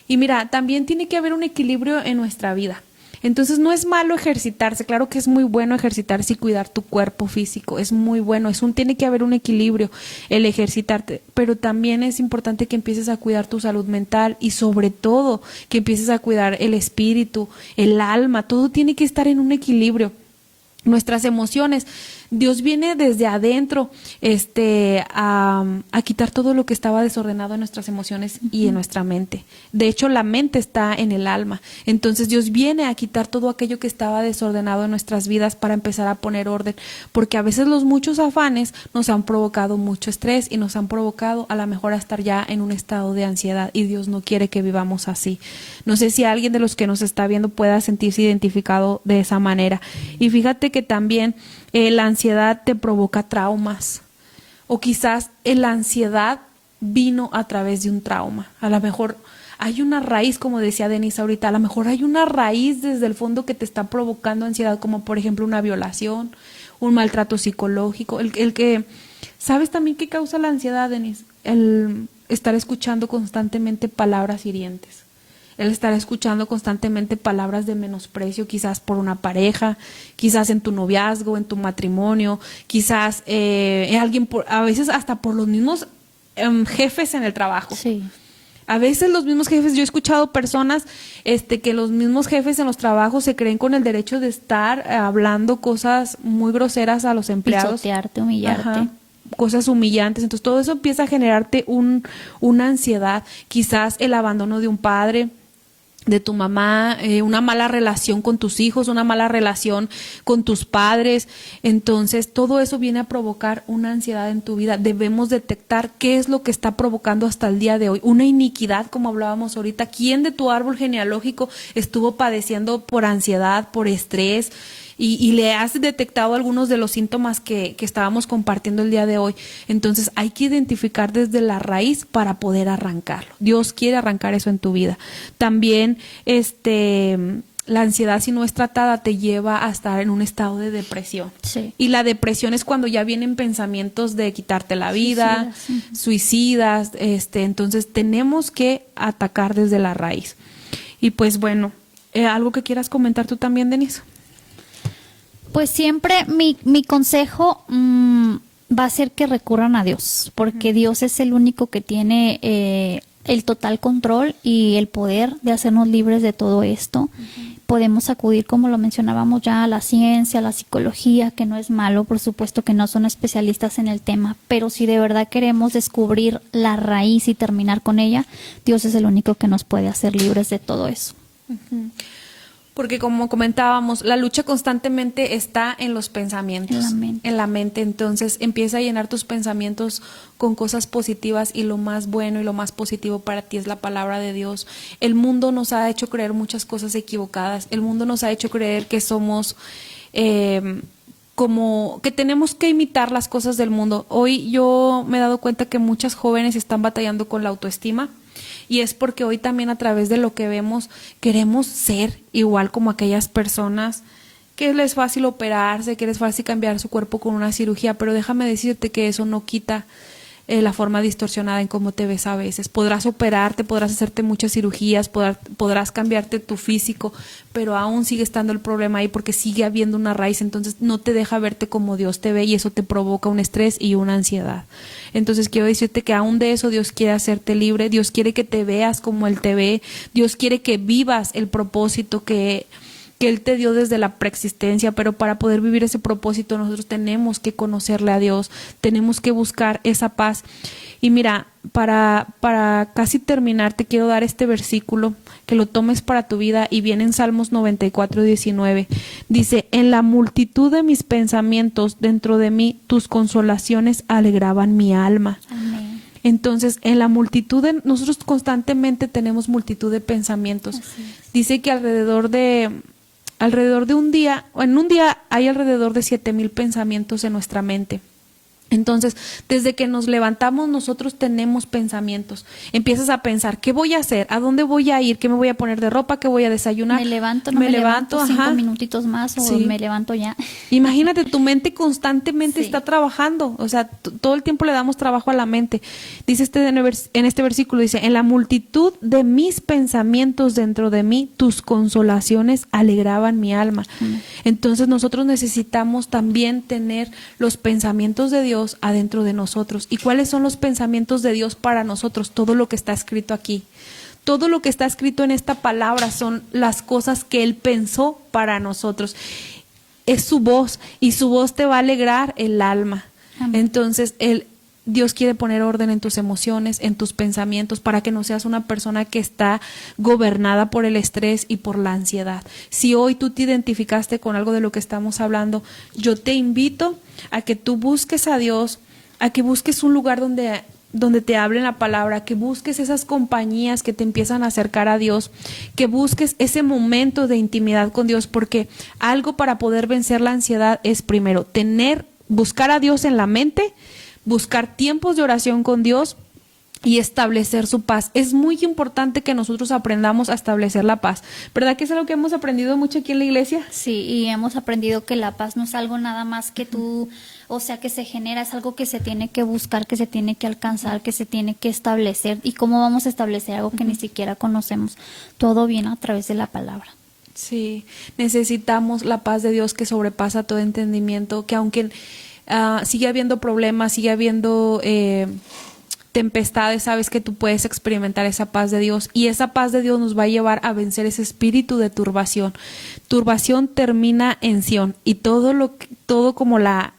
Speaker 1: Y mira, también tiene que haber un equilibrio en nuestra vida. Entonces no es malo ejercitarse, claro que es muy bueno ejercitarse y cuidar tu cuerpo físico, es muy bueno, tiene que haber un equilibrio el ejercitarte, pero también es importante que empieces a cuidar tu salud mental y sobre todo que empieces a cuidar el espíritu, el alma, todo tiene que estar en un equilibrio. Nuestras emociones, Dios viene desde adentro a quitar todo lo que estaba desordenado en nuestras emociones y en nuestra mente. De hecho, la mente está en el alma. Entonces, Dios viene a quitar todo aquello que estaba desordenado en nuestras vidas para empezar a poner orden. Porque a veces los muchos afanes nos han provocado mucho estrés y nos han provocado a lo mejor a estar ya en un estado de ansiedad. Y Dios no quiere que vivamos así. No sé si alguien de los que nos está viendo pueda sentirse identificado de esa manera. Y fíjate que también la ansiedad te provoca traumas, o quizás la ansiedad vino a través de un trauma. A lo mejor hay una raíz, como decía Denise ahorita, a lo mejor hay una raíz desde el fondo que te está provocando ansiedad, como por ejemplo una violación, un maltrato psicológico, el que, ¿sabes también qué causa la ansiedad, Denise? El estar escuchando constantemente palabras hirientes. El estar escuchando constantemente palabras de menosprecio, quizás por una pareja, quizás en tu noviazgo, en tu matrimonio, quizás alguien, a veces hasta por los mismos jefes en el trabajo.
Speaker 2: Sí.
Speaker 1: A veces los mismos jefes, yo he escuchado personas que los mismos jefes en los trabajos se creen con el derecho de estar hablando cosas muy groseras a los empleados.
Speaker 2: Pisotearte, humillarte.
Speaker 1: Ajá, cosas humillantes. Entonces todo eso empieza a generarte una ansiedad, quizás el abandono de un padre, de tu mamá, una mala relación con tus hijos, una mala relación con tus padres. Entonces todo eso viene a provocar una ansiedad en tu vida. Debemos detectar qué es lo que está provocando hasta el día de hoy una iniquidad, como hablábamos ahorita. ¿Quién de tu árbol genealógico estuvo padeciendo por ansiedad, por estrés? Y le has detectado algunos de los síntomas que estábamos compartiendo el día de hoy. Entonces hay que identificar desde la raíz para poder arrancarlo. Dios quiere arrancar eso en tu vida. También la ansiedad, si no es tratada, te lleva a estar en un estado de depresión.
Speaker 2: Sí.
Speaker 1: Y la depresión es cuando ya vienen pensamientos de quitarte la vida, suicidas. Entonces tenemos que atacar desde la raíz. Y pues bueno, ¿algo que quieras comentar tú también, Denise?
Speaker 2: Pues siempre mi consejo va a ser que recurran a Dios, porque Dios es el único que tiene el total control y el poder de hacernos libres de todo esto. Podemos acudir, como lo mencionábamos ya, a la ciencia, a la psicología, que no es malo, por supuesto que no son especialistas en el tema, pero si de verdad queremos descubrir la raíz y terminar con ella, Dios es el único que nos puede hacer libres de todo eso.
Speaker 1: Porque como comentábamos, la lucha constantemente está en los pensamientos, en la mente. Entonces empieza a llenar tus pensamientos con cosas positivas, y lo más bueno y lo más positivo para ti es la palabra de Dios. El mundo nos ha hecho creer muchas cosas equivocadas. El mundo nos ha hecho creer que somos como que tenemos que imitar las cosas del mundo. Hoy yo me he dado cuenta que muchas jóvenes están batallando con la autoestima. Y es porque hoy también, a través de lo que vemos, queremos ser igual como aquellas personas que les es fácil operarse, que les es fácil cambiar su cuerpo con una cirugía, pero déjame decirte que eso no quita la forma distorsionada en cómo te ves a veces. Podrás operarte, podrás hacerte muchas cirugías, podrás cambiarte tu físico, pero aún sigue estando el problema ahí porque sigue habiendo una raíz, entonces no te deja verte como Dios te ve y eso te provoca un estrés y una ansiedad. Entonces quiero decirte que aún de eso Dios quiere hacerte libre, Dios quiere que te veas como Él te ve, Dios quiere que vivas el propósito que Él te dio desde la preexistencia, pero para poder vivir ese propósito nosotros tenemos que conocerle a Dios, tenemos que buscar esa paz. Y mira, para casi terminar te quiero dar este versículo, que lo tomes para tu vida y viene en Salmos 94:19. Dice, en la multitud de mis pensamientos dentro de mí, tus consolaciones alegraban mi alma.
Speaker 2: Amén.
Speaker 1: Entonces, en la multitud nosotros constantemente tenemos multitud de pensamientos. Dice que alrededor de un día, en un día hay alrededor de 7,000 pensamientos en nuestra mente. Entonces, desde que nos levantamos nosotros tenemos pensamientos. Empiezas a pensar, ¿qué voy a hacer? ¿A dónde voy a ir? ¿Qué me voy a poner de ropa? ¿Qué voy a desayunar?
Speaker 2: Me levanto 5 minutitos más o
Speaker 1: sí.
Speaker 2: Me levanto ya.
Speaker 1: Imagínate, tu mente constantemente está trabajando, o sea, todo el tiempo le damos trabajo a la mente. Dice en este versículo, dice, en la multitud de mis pensamientos dentro de mí, tus consolaciones alegraban mi alma. Entonces nosotros necesitamos también tener los pensamientos de Dios adentro de nosotros. ¿Y cuáles son los pensamientos de Dios para nosotros? Todo lo que está escrito aquí. Todo lo que está escrito en esta palabra son las cosas que Él pensó para nosotros. Es su voz y su voz te va a alegrar el alma. Amén. Entonces, Dios quiere poner orden en tus emociones, en tus pensamientos, para que no seas una persona que está gobernada por el estrés y por la ansiedad. Si hoy tú te identificaste con algo de lo que estamos hablando, yo te invito a que tú busques a Dios, a que busques un lugar donde te hablen la palabra, que busques esas compañías que te empiezan a acercar a Dios, que busques ese momento de intimidad con Dios, porque algo para poder vencer la ansiedad es primero buscar a Dios en la mente, buscar tiempos de oración con Dios y establecer su paz. Es muy importante que nosotros aprendamos a establecer la paz. ¿Verdad que es algo que hemos aprendido mucho aquí en la iglesia?
Speaker 2: Sí, y hemos aprendido que la paz no es algo nada más que tú, o sea, que se genera, es algo que se tiene que buscar, que se tiene que alcanzar, que se tiene que establecer. ¿Y cómo vamos a establecer algo que ni siquiera conocemos? Todo viene a través de la palabra.
Speaker 1: Sí, necesitamos la paz de Dios que sobrepasa todo entendimiento, que aunque sigue habiendo problemas, sigue habiendo tempestades, sabes que tú puedes experimentar esa paz de Dios, y esa paz de Dios nos va a llevar a vencer ese espíritu de turbación. Turbación termina en Sión, y todo como la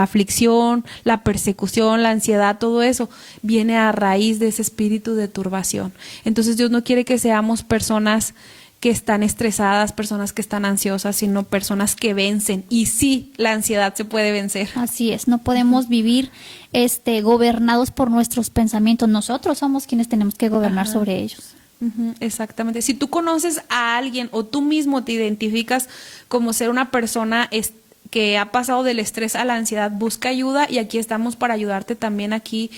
Speaker 1: aflicción, la persecución, la ansiedad, todo eso viene a raíz de ese espíritu de turbación. Entonces Dios no quiere que seamos personas que están estresadas, personas que están ansiosas, sino personas que vencen. Y sí, la ansiedad se puede vencer.
Speaker 2: Así es, no podemos vivir gobernados por nuestros pensamientos. Nosotros somos quienes tenemos que gobernar sobre ellos.
Speaker 1: Exactamente. Si tú conoces a alguien o tú mismo te identificas como ser una persona que ha pasado del estrés a la ansiedad, busca ayuda, y aquí estamos para ayudarte también. Aquí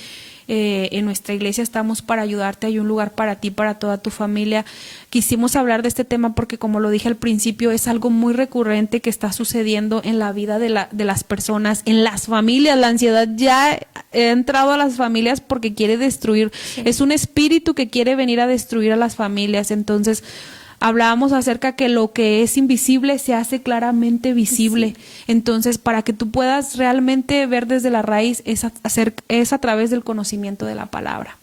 Speaker 1: en nuestra iglesia estamos para ayudarte. Hay un lugar para ti, para toda tu familia. Quisimos hablar de este tema porque, como lo dije al principio, es algo muy recurrente que está sucediendo en la vida de las personas, en las familias. La ansiedad ya ha entrado a las familias porque quiere destruir. Sí. Es un espíritu que quiere venir a destruir a las familias. Entonces, hablábamos acerca que lo que es invisible se hace claramente visible. Sí. Entonces, para que tú puedas realmente ver desde la raíz, es a través del conocimiento de la palabra.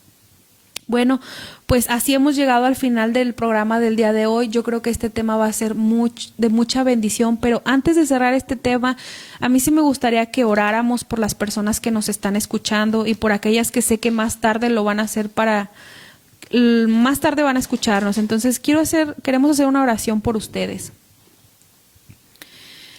Speaker 1: Bueno, pues así hemos llegado al final del programa del día de hoy. Yo creo que este tema va a ser de mucha bendición, pero antes de cerrar este tema, a mí sí me gustaría que oráramos por las personas que nos están escuchando y por aquellas que sé que más tarde lo van a hacer más tarde van a escucharnos. Entonces queremos hacer una oración por ustedes.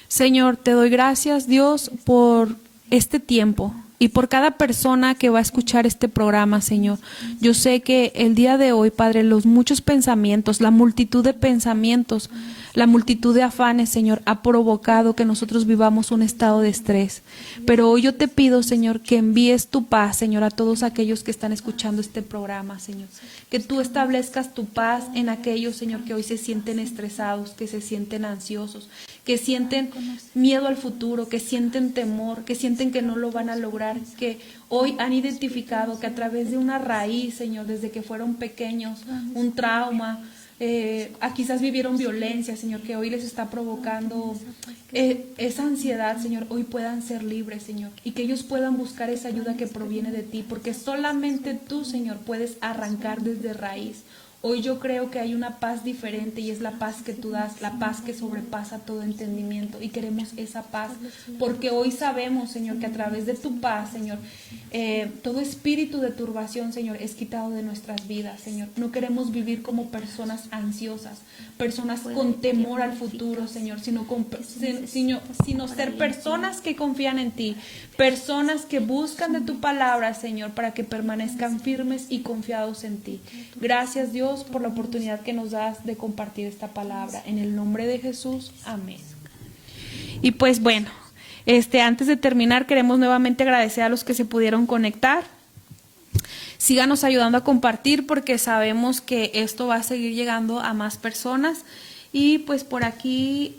Speaker 1: Señor, te doy gracias, Dios, por este tiempo y por cada persona que va a escuchar este programa, Señor. Yo sé que el día de hoy, Padre, los muchos pensamientos, la multitud de pensamientos, la multitud de afanes, Señor, ha provocado que nosotros vivamos un estado de estrés. Pero hoy yo te pido, Señor, que envíes tu paz, Señor, a todos aquellos que están escuchando este programa, Señor. Que tú establezcas tu paz en aquellos, Señor, que hoy se sienten estresados, que se sienten ansiosos. que sienten miedo al futuro, que sienten temor, que sienten que no lo van a lograr, que hoy han identificado que a través de una raíz, Señor, desde que fueron pequeños, un trauma, quizás vivieron violencia, Señor, que hoy les está provocando esa ansiedad, Señor, hoy puedan ser libres, Señor, y que ellos puedan buscar esa ayuda que proviene de ti, porque solamente tú, Señor, puedes arrancar desde raíz. Hoy yo creo que hay una paz diferente y es la paz que tú das, la paz que sobrepasa todo entendimiento, y queremos esa paz porque hoy sabemos, Señor, que a través de tu paz, Señor, todo espíritu de turbación, Señor, es quitado de nuestras vidas, Señor. No queremos vivir como personas ansiosas, personas con temor al futuro, Señor, sino ser personas que confían en ti, personas que buscan de tu palabra, Señor, para que permanezcan firmes y confiados en ti. Gracias, Dios, por la oportunidad que nos das de compartir esta palabra. En el nombre de Jesús, amén. Y pues bueno, antes de terminar, queremos nuevamente agradecer a los que se pudieron conectar. Síganos ayudando a compartir porque sabemos que esto va a seguir llegando a más personas. Y pues por aquí,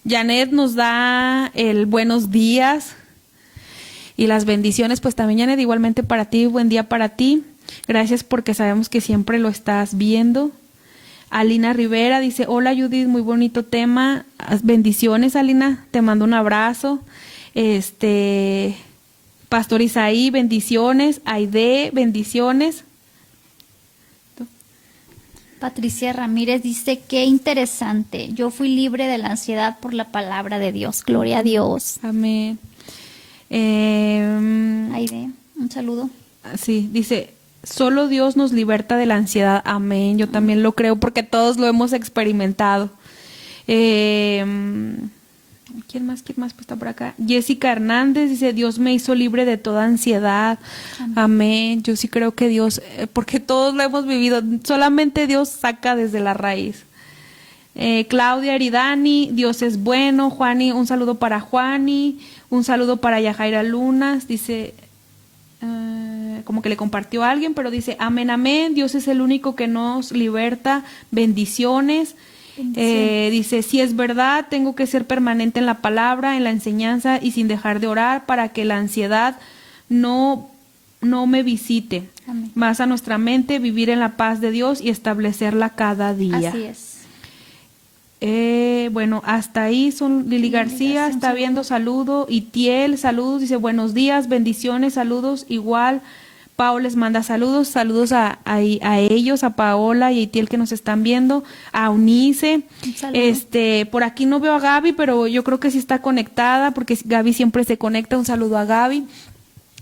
Speaker 1: Janet nos da el buenos días y las bendiciones. Pues también, Janet, igualmente para ti, buen día para ti. Gracias porque sabemos que siempre lo estás viendo. Alina Rivera dice, hola Judith, muy bonito tema. Bendiciones, Alina, te mando un abrazo. Pastor Isaí, bendiciones. Aide, bendiciones.
Speaker 2: Patricia Ramírez dice, qué interesante. Yo fui libre de la ansiedad por la palabra de Dios. Gloria a Dios.
Speaker 1: Amén.
Speaker 2: Aide, un saludo.
Speaker 1: Sí, dice, solo Dios nos liberta de la ansiedad. Amén. Yo también lo creo porque todos lo hemos experimentado. ¿Quién más? Pues está por acá. Jessica Hernández dice, Dios me hizo libre de toda ansiedad. Amén. Yo sí creo que Dios, porque todos lo hemos vivido, solamente Dios saca desde la raíz. Claudia Eridani, Dios es bueno. Juani, un saludo para Juani. Un saludo para Yajaira Lunas. Dice, como que le compartió a alguien, pero dice, amén, amén. Dios es el único que nos liberta. Bendiciones. Dice, si es verdad, tengo que ser permanente en la palabra, en la enseñanza y sin dejar de orar para que la ansiedad no me visite.
Speaker 2: Amén.
Speaker 1: Más a nuestra mente, vivir en la paz de Dios y establecerla cada día.
Speaker 2: Así es.
Speaker 1: Bueno, hasta ahí son Lili García, está viendo, saludo. Itiel, saludos, dice buenos días, bendiciones, saludos, igual. Pao les manda saludos a ellos, a Paola y a Itiel que nos están viendo, a Unice. Por aquí no veo a Gaby, pero yo creo que sí está conectada, porque Gaby siempre se conecta. Un saludo a Gaby.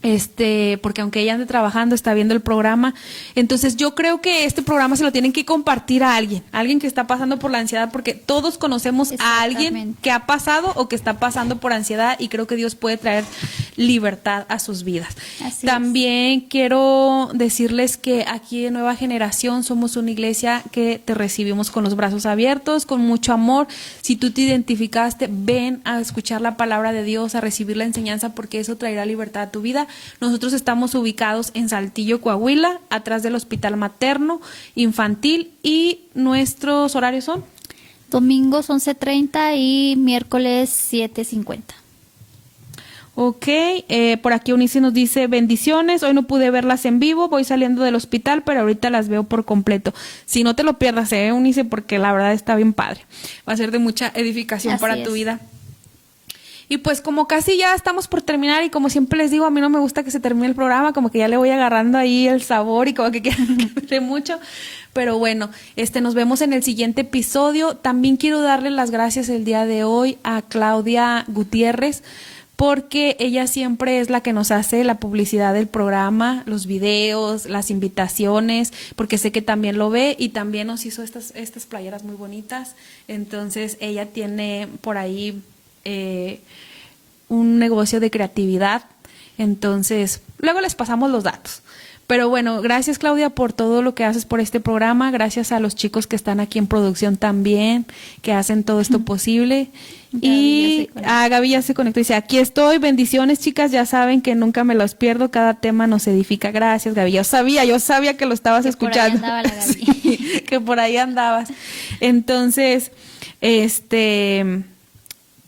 Speaker 1: Porque aunque ella ande trabajando, está viendo el programa. Entonces yo creo que este programa se lo tienen que compartir a alguien que está pasando por la ansiedad, porque todos conocemos a alguien que ha pasado o que está pasando por ansiedad, y creo que Dios puede traer libertad a sus vidas. También quiero decirles que aquí en Nueva Generación somos una iglesia que te recibimos con los brazos abiertos, con mucho amor. Si tú te identificaste, ven a escuchar la palabra de Dios, a recibir la enseñanza, porque eso traerá libertad a tu vida. Nosotros estamos ubicados en Saltillo, Coahuila, atrás del Hospital Materno Infantil, y nuestros horarios son
Speaker 2: domingos 11:30 y miércoles 7:50.
Speaker 1: Ok, por aquí Unice nos dice bendiciones, hoy no pude verlas en vivo, voy saliendo del hospital, pero ahorita las veo por completo. Si no te lo pierdas, Unice, porque la verdad está bien padre, va a ser de mucha edificación para tu vida. Y pues como casi ya estamos por terminar, y como siempre les digo, a mí no me gusta que se termine el programa, como que ya le voy agarrando ahí el sabor y como que quiero que dure mucho. Pero bueno, nos vemos en el siguiente episodio. También quiero darle las gracias el día de hoy a Claudia Gutiérrez, porque ella siempre es la que nos hace la publicidad del programa, los videos, las invitaciones, porque sé que también lo ve, y también nos hizo estas playeras muy bonitas. Entonces ella tiene por ahí un negocio de creatividad, entonces luego les pasamos los datos. Pero bueno, gracias Claudia por todo lo que haces por este programa, gracias a los chicos que están aquí en producción también, que hacen todo esto posible. Y Gaby ya se conectó y dice, aquí estoy, bendiciones chicas, ya saben que nunca me los pierdo, cada tema nos edifica. Gracias Gaby, yo sabía que lo estabas escuchando.
Speaker 2: Por ahí andaba la Gaby.
Speaker 1: Sí, que por ahí andabas. Entonces,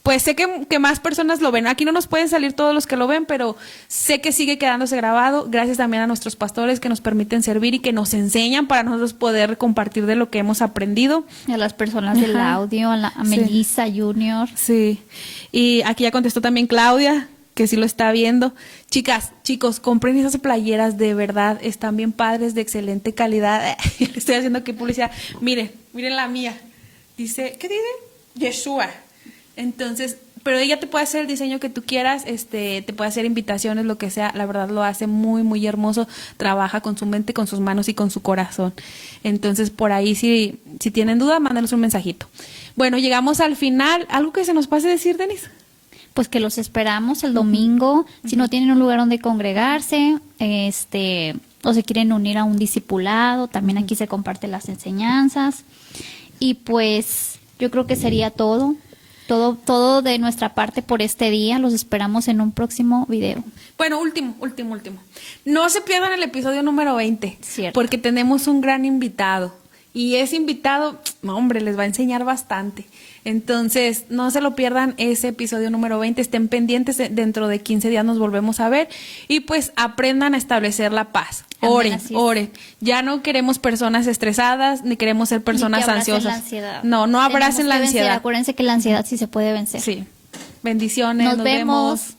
Speaker 1: Pues sé que más personas lo ven. Aquí no nos pueden salir todos los que lo ven, pero sé que sigue quedándose grabado. Gracias también a nuestros pastores que nos permiten servir y que nos enseñan para nosotros poder compartir de lo que hemos aprendido.
Speaker 2: A las personas del audio, a Melissa Junior.
Speaker 1: Sí. Y aquí ya contestó también Claudia, que sí lo está viendo. Chicas, chicos, compren esas playeras, de verdad, están bien padres, de excelente calidad. Estoy haciendo aquí publicidad. Miren la mía. Dice, ¿qué dice? Yeshua. Entonces, pero ella te puede hacer el diseño que tú quieras, te puede hacer invitaciones, lo que sea. La verdad lo hace muy, muy hermoso. Trabaja con su mente, con sus manos y con su corazón. Entonces, por ahí, si tienen duda, mándenos un mensajito. Bueno, llegamos al final. ¿Algo que se nos pase decir, Denise?
Speaker 2: Pues que los esperamos el domingo. Si no tienen un lugar donde congregarse, o se quieren unir a un discipulado, también aquí se comparten las enseñanzas. Y pues, yo creo que sería todo. Todo de nuestra parte por este día. Los esperamos en un próximo video.
Speaker 1: Bueno, último. No se pierdan el episodio número 20.
Speaker 2: Cierto.
Speaker 1: Porque tenemos un gran invitado. Y ese invitado, hombre, les va a enseñar bastante. Entonces, no se lo pierdan ese episodio número 20. Estén pendientes, dentro de 15 días nos volvemos a ver. Y pues aprendan a establecer la paz. Oren. Ya no queremos personas estresadas, ni queremos ser personas ansiosas.
Speaker 2: La ansiedad.
Speaker 1: No abracen la ansiedad.
Speaker 2: Acuérdense que la ansiedad sí se puede vencer.
Speaker 1: Sí. Bendiciones.
Speaker 2: Nos vemos.